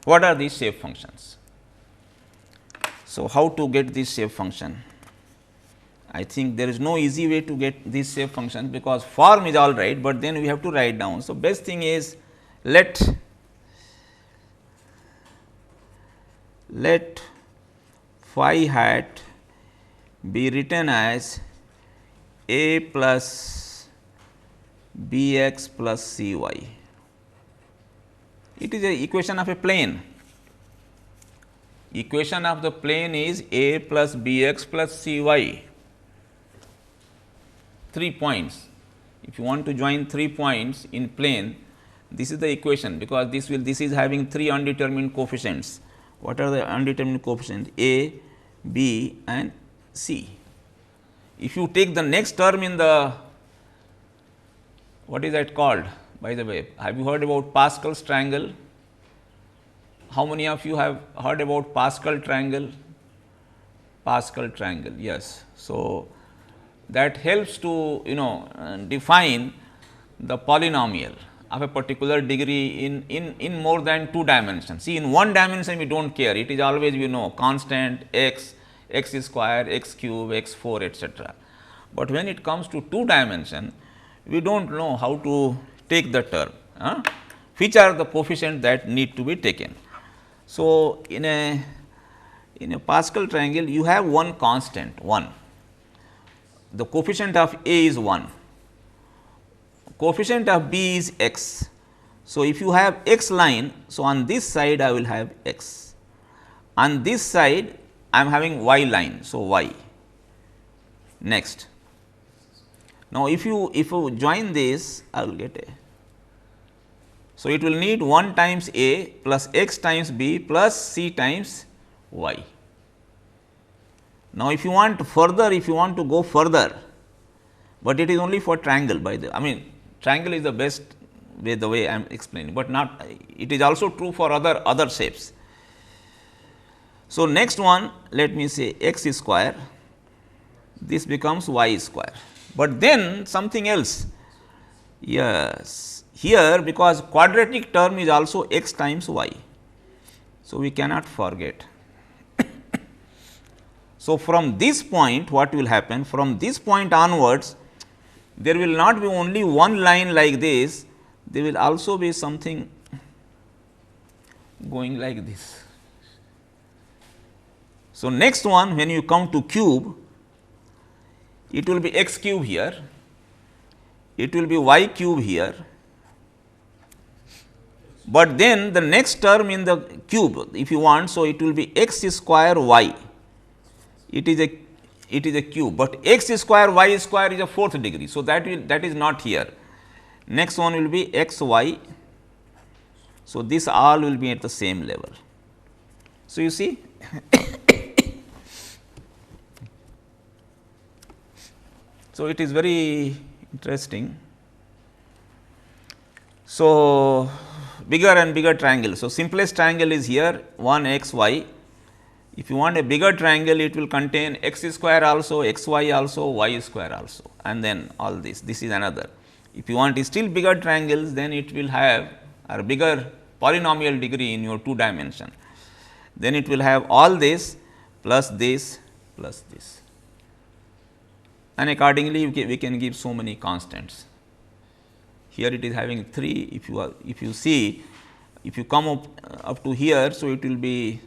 Speaker 1: What are these shape functions? So, how to get this shape function? I think there is no easy way to get this shape function, because form is all right, but then we have to write down. So, best thing is let phi hat be written as a plus b x plus c y. It is a equation of a plane. Equation of the plane is a plus b x plus c y. 3 points. If you want to join 3 points in plane, this is the equation, because this is having 3 undetermined coefficients. What are the undetermined coefficients? A, B and C. If you take the next term in the, what is that called, by the way? Have you heard about Pascal's triangle? How many of you have heard about Pascal triangle? Pascal triangle, yes. So, that helps to define the polynomial of a particular degree in more than 2 dimensions. See, in 1 dimension we do not care, it is always constant x, x square, x cube, x 4, etc. But when it comes to 2 dimension, we do not know how to take the term, which are the coefficients that need to be taken. So, in a Pascal triangle, you have one constant 1, the coefficient of A is 1, coefficient of B is x. So, if you have x line, so on this side I will have x, on this side I am having y line. So, y. Next, now if you join this, I will get a. So, it will need 1 times a plus x times b plus c times y. Now, if you want to go further, but it is only for triangle, by the, triangle is the best with the way I am explaining, but not it is also true for other shapes. So, next one, let me say x square, this becomes y square, but then something else. Yes, here because quadratic term is also x times y. So, we cannot forget. So, from this point what will happen, from this point onwards there will not be only one line like this, there will also be something going like this. So, next one when you come to cube, it will be x cube here, it will be y cube here, but then the next term in the cube if you want. So, it will be x square y, it is a cube, but x square y square is a fourth degree. So, that is not here. Next one will be x y. So, this all will be at the same level. So, you see so, it is very interesting. So, bigger and bigger triangle. So, simplest triangle is here 1 x y. If you want a bigger triangle, it will contain x square also, x y also, y square also, and then all this. This is another. If you want still bigger triangles, then it will have a bigger polynomial degree in your 2 dimension. Then it will have all this plus this plus this, and accordingly we can give so many constants. Here it is having 3. If you see, if you come up to here, so it will be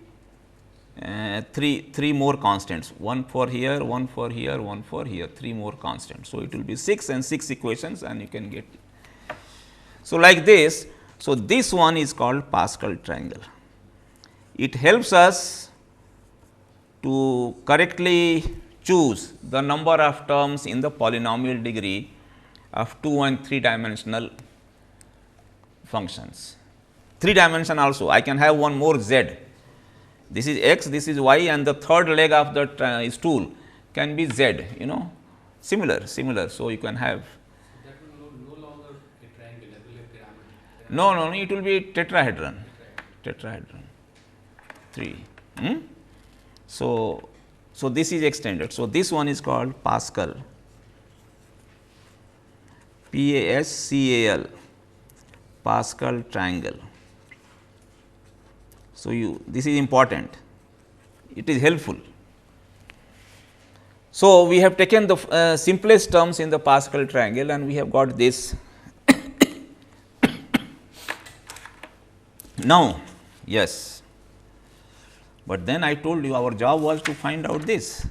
Speaker 1: 3 more constants, 1 for here, 1 for here, 1 for here, 3 more constants. So, it will be 6 and 6 equations, and you can get. So, like this. So, this one is called Pascal triangle. It helps us to correctly choose the number of terms in the polynomial degree of 2 and 3 dimensional functions. 3 dimension also, I can have one more z. This is x, this is y, and the third leg of the stool can be z, similar. So, you can have.
Speaker 3: That will no longer a triangle, that will be a pyramid.
Speaker 1: No, it will be tetrahedron. 3. So, this is extended. So, this one is called Pascal, Pascal, Pascal triangle. So, this is important, it is helpful. So, we have taken the simplest terms in the Pascal triangle, and we have got this. Now, yes, but then I told you our job was to find out this.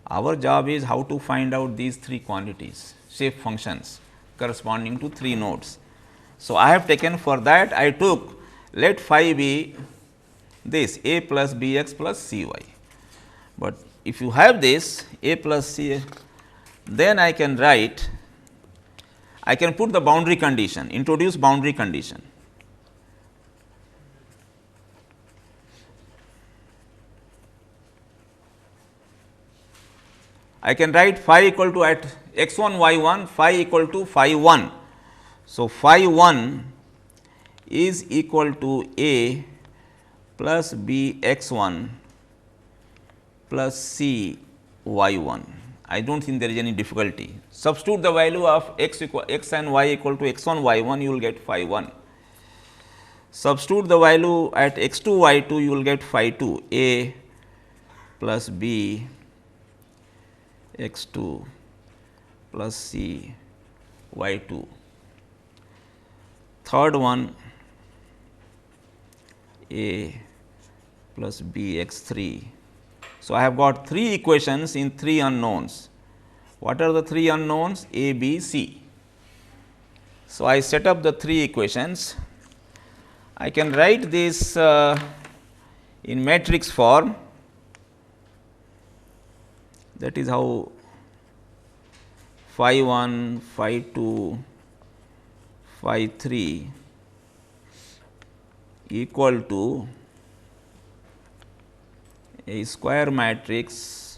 Speaker 1: Our job is how to find out these 3 quantities, shape functions corresponding to 3 nodes. So, I have taken for that, I took, let phi be this a plus b x plus c y, but if you have this a plus c, then I can write, I can put the boundary condition, introduce boundary condition. I can write phi equal to at x 1 y 1, phi equal to phi 1. So, phi 1 is equal to a plus b x 1 plus c y 1. I do not think there is any difficulty. Substitute the value of x and y equal to x 1 y 1, you will get phi 1. Substitute the value at x 2 y 2, you will get phi 2, a plus b x 2 plus c y 2. Third one, a plus b x 3. So, I have got 3 equations in 3 unknowns. What are the 3 unknowns? A, B, C. So, I set up the 3 equations. I can write this in matrix form. That is how phi 1, phi 2, phi 3 equal to a square matrix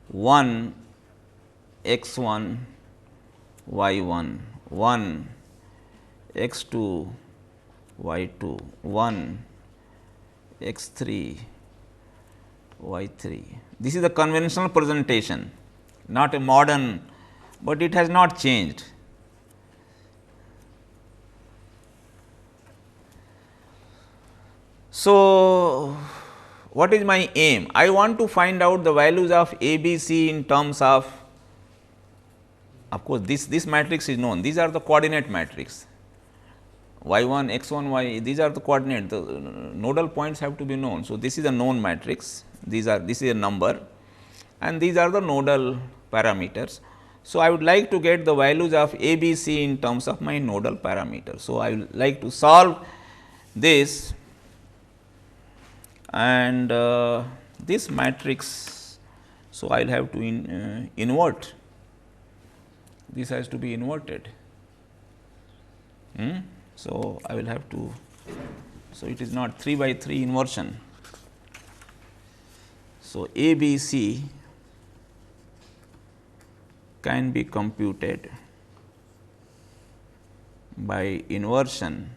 Speaker 1: 1 x 1 y 1, 1 x 2 y 2 1 x 3 y 3. This is the conventional presentation, not a modern, but it has not changed. So, what is my aim? I want to find out the values of A, B, C in terms of course, this matrix is known. These are the coordinate matrix, y 1, x 1, y, these are the coordinate, the nodal points have to be known. So, this is a known matrix, this is a number and these are the nodal parameters. So, I would like to get the values of A, B, C in terms of my nodal parameters. So, I would like to solve this and this matrix. So, I will have to invert, this has to be inverted. So, I will have to, so it is not 3 by 3 inversion. So, A, B, C can be computed by inversion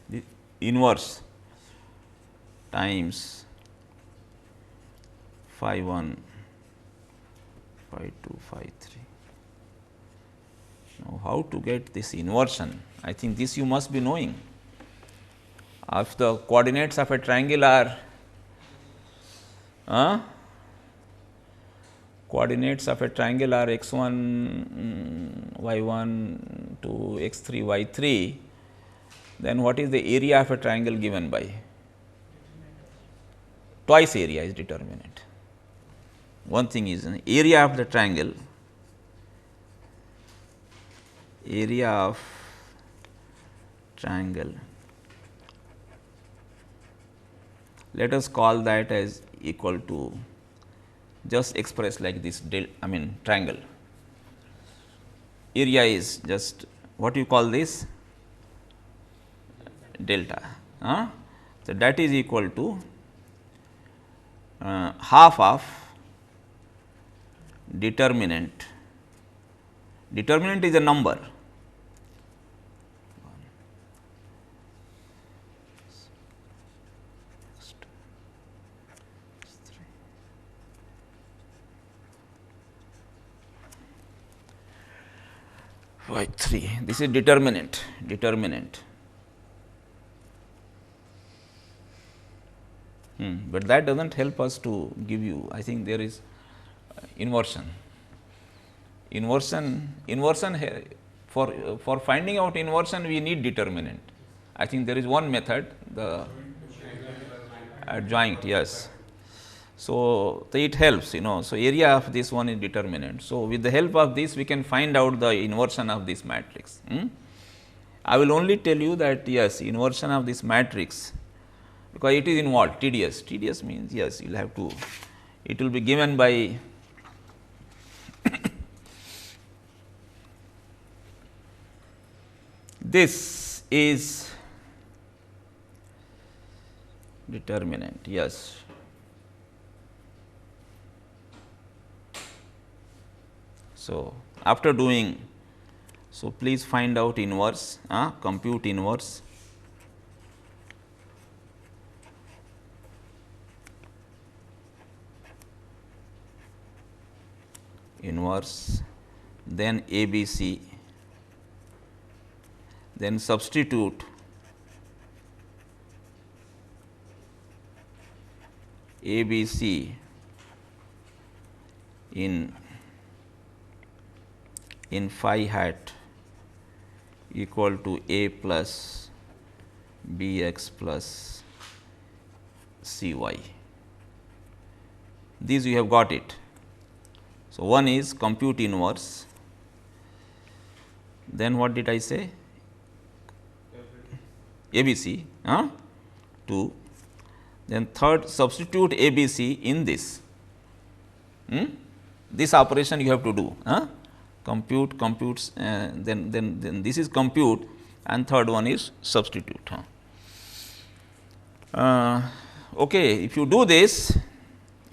Speaker 1: the inverse times phi 1, phi 2, phi 3. Now, how to get this inversion? I think this you must be knowing. If the coordinates of a triangle are x 1 y 1 to x 3 y 3, then what is the area of a triangle given by? Twice area is determinant. One thing is an area of the triangle, area of triangle, let us call that as equal to, just express like this triangle, area is just what you call this delta. So, that is equal to half of determinant. Determinant is a number, y 3, this is determinant. But that does not help us to give you, I think there is inversion. For finding out inversion we need determinant. I think there is one method, the adjoint, yes. So, it helps, So, area of this one is determinant. So, with the help of this we can find out the inversion of this matrix. I will only tell you that yes, inversion of this matrix, because it is involved tedious. Tedious means yes, you will have to, it will be given by this is determinant, yes. So, after doing, so please find out inverse, compute inverse. Then ABC, then substitute ABC in phi hat equal to A plus Bx plus Cy. These you have got it. So, one is compute inverse, then what did I say? ABC, 2, then third substitute ABC in this. This operation you have to do, computes, then this is compute, and third one is substitute. Okay, if you do this,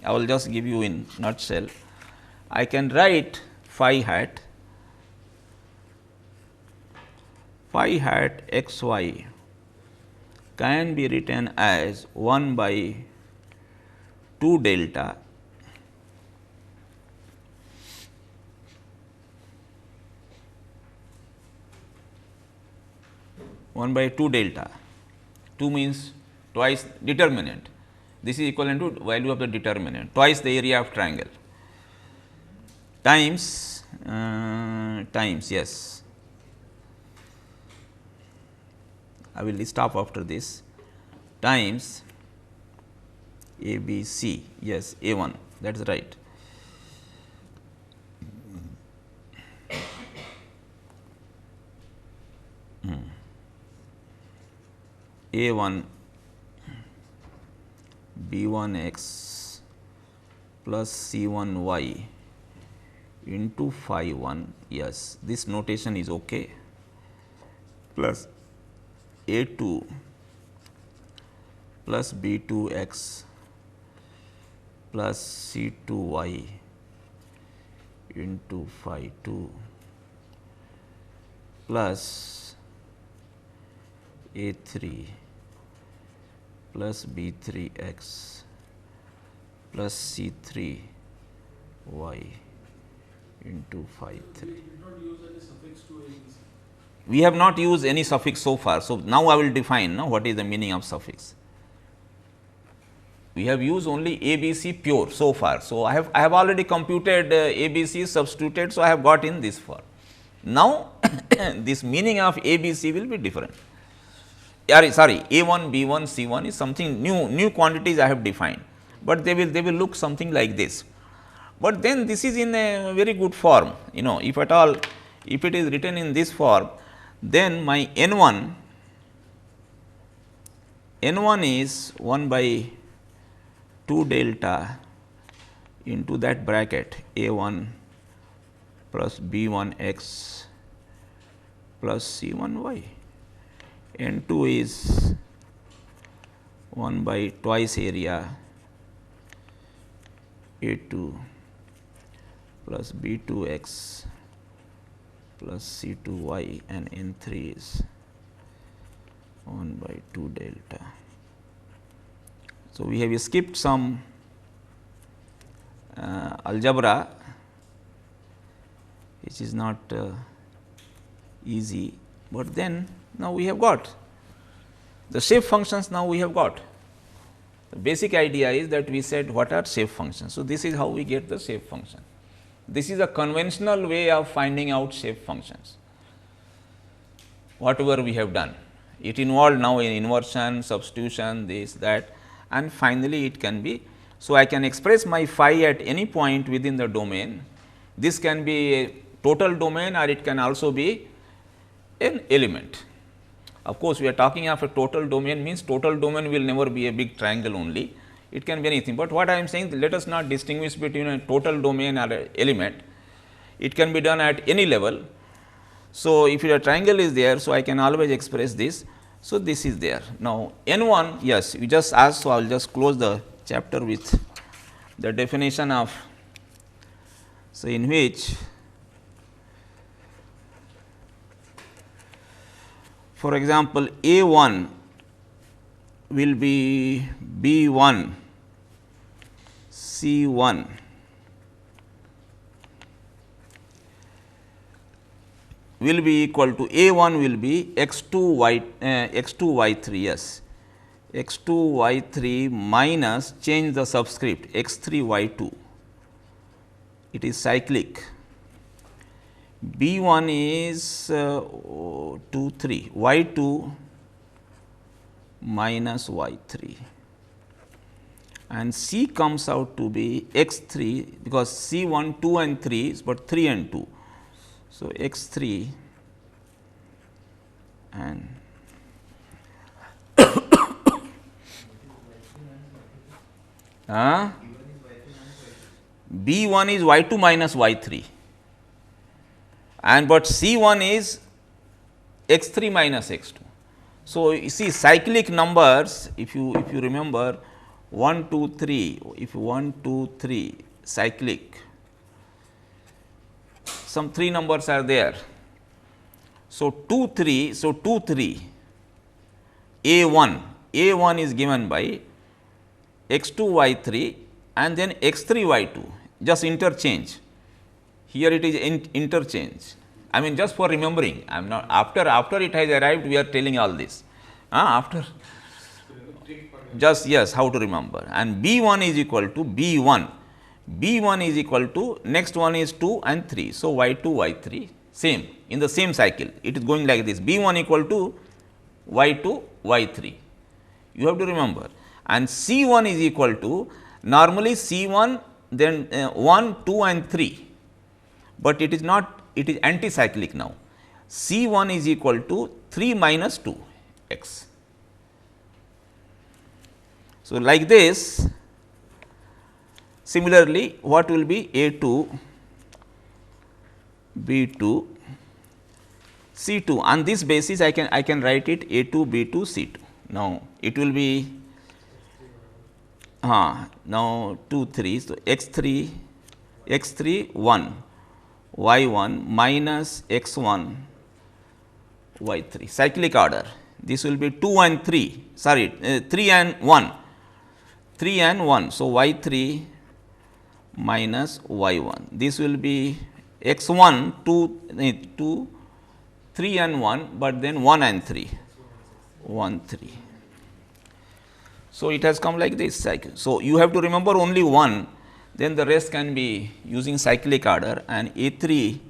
Speaker 1: I will just give you in nutshell. I can write phi hat x y can be written as 1 by 2 delta two means twice determinant. This is equivalent to value of the determinant twice the area of triangle times yes, I will stop after this, times A B C, yes, A 1, that is right. A 1 B 1 x plus C 1 y into phi 1, yes, this notation is okay, plus A 2 plus B 2 x plus C 2 y into phi 2 plus A 3 plus B 3 x plus C 3 y into phi 3.
Speaker 2: We did not use any suffix to ABC.
Speaker 1: We have not used any suffix so far. So, now I will define what is the meaning of suffix. We have used only ABC pure so far. So, I have already computed ABC substituted. So, I have got in this form. Now, this meaning of ABC will be different. Sorry, A1, B1, C1 is something new quantities I have defined, but they will look something like this. But then this is in a very good form, if at all, if it is written in this form, then my N1 is 1 by 2 delta into that bracket A1 plus B1 x plus C1 y. N2 is 1 by twice area A2 plus B2 x plus C2 y, and N3 is 1 by 2 delta. So, we have skipped some algebra which is not easy, but then now we have got the shape functions. Now, we have got the basic idea is that we said what are shape functions. So, this is how we get the shape function. This is a conventional way of finding out shape functions, whatever we have done. It involved now in inversion, substitution, this, that, and finally, it can be. So, I can express my phi at any point within the domain. This can be a total domain, or it can also be an element. Of course, we are talking of a total domain, means total domain will never be a big triangle only. It can be anything, but what I am saying, let us not distinguish between a total domain or an element. It can be done at any level. So, if a triangle is there, so I can always express this. So, this is there. Now, N1, yes, you just asked, so I will just close the chapter with the definition of, so in which, for example, A1 will be B1 C1 will be equal to A1 will be x2 y3, yes, x2 y3 minus change the subscript x3 y2, it is cyclic. B1 is 2 3 y2 minus y3, and C comes out to be x3, because C1 2 and 3 is, but 3 and 2. So, x3 and B1 is y2 minus y3, and but C1 is x 3 minus x 2. So, you see cyclic numbers, if you remember 1 2 3, if 1 2 3 cyclic, some 3 numbers are there. So, 2 3, so 2 3 a 1 is given by x 2 y 3 and then x 3 y 2, just interchange. Here it is interchange. I mean just for remembering, I am not after it has arrived we are telling all this, after just yes how to remember. And B 1 is equal to B 1 is equal to next one is 2 and 3. So, y 2 y 3 same in the same cycle, it is going like this, B 1 equal to y 2 y 3, you have to remember. And C 1 is equal to normally C 1 then 1 2 and 3, but it is not, it is anticyclic now. C 1 is equal to 3 minus 2 x. So, like this. Similarly, what will be A 2, B 2, C 2, on this basis I can write it A 2, B 2, C 2. Now, it will be now 2 3. So, x 3 1 y 1 minus x 1 y 3 cyclic order. This will be 2 and 3 sorry 3 and 1 3 and 1. So, y 3 minus y 1, this will be x 1 2 3 and 1, but then 1 and 3 1 3. So, it has come like this cycle. So, you have to remember only one, then the rest can be using cyclic order, and A 3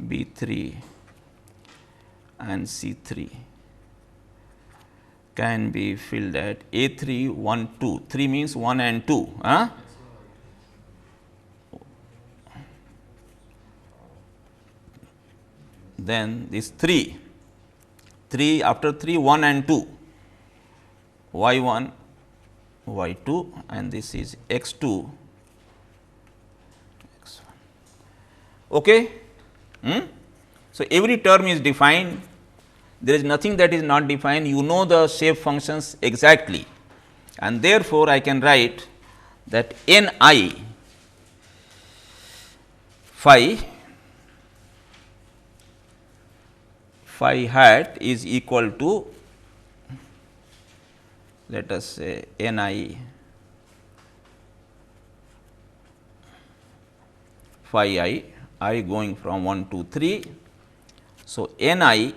Speaker 1: B 3 and C 3 can be filled at A 3 1 2, 3 means 1 and 2. Then this 3 after 3 1 and 2 y 1 y 2 and this is x 2 x 1. Okay. So, every term is defined, there is nothing that is not defined, you know the shape functions exactly, and therefore, I can write that n I phi hat is equal to, let us say n I phi I going from 1 to 3. So, n I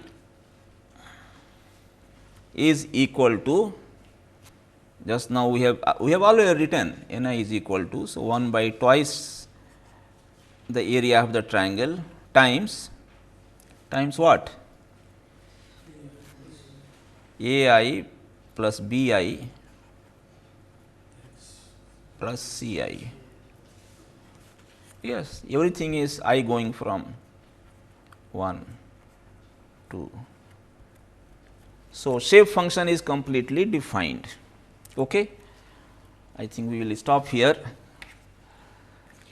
Speaker 1: is equal to, just now we have already written n I is equal to. So, 1 by twice the area of the triangle times what? A I plus B I plus C I. Yes, everything is I going from 1 to. So, shape function is completely defined. Okay. I think we will stop here,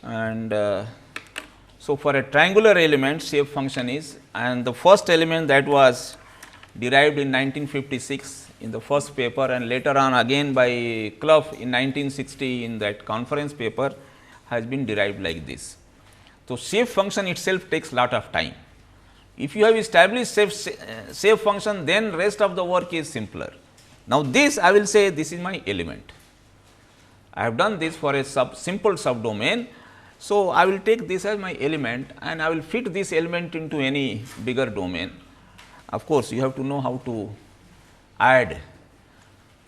Speaker 1: and so for a triangular element shape function is, and the first element that was derived in 1956 in the first paper, and later on again by Clough in 1960 in that conference paper, has been derived like this. So, shape function itself takes lot of time. If you have established shape function, then rest of the work is simpler. Now, this I will say this is my element. I have done this for a simple subdomain. So, I will take this as my element and I will fit this element into any bigger domain. Of course, you have to know how to add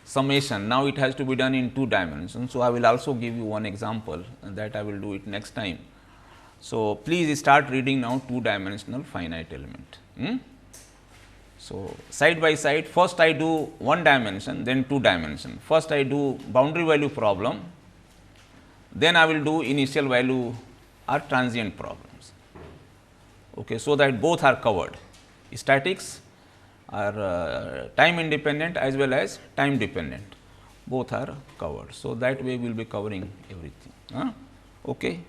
Speaker 1: summation. Now, it has to be done in 2 dimensions. So, I will also give you one example, and that I will do it next time. So, please start reading now 2 dimensional finite element. So, side by side, first I do 1 dimension, then 2 dimension. First I do boundary value problem, then I will do initial value or transient problems. Okay, so that both are covered. Statics are time independent as well as time dependent, both are covered. So, that way we will be covering everything. Okay.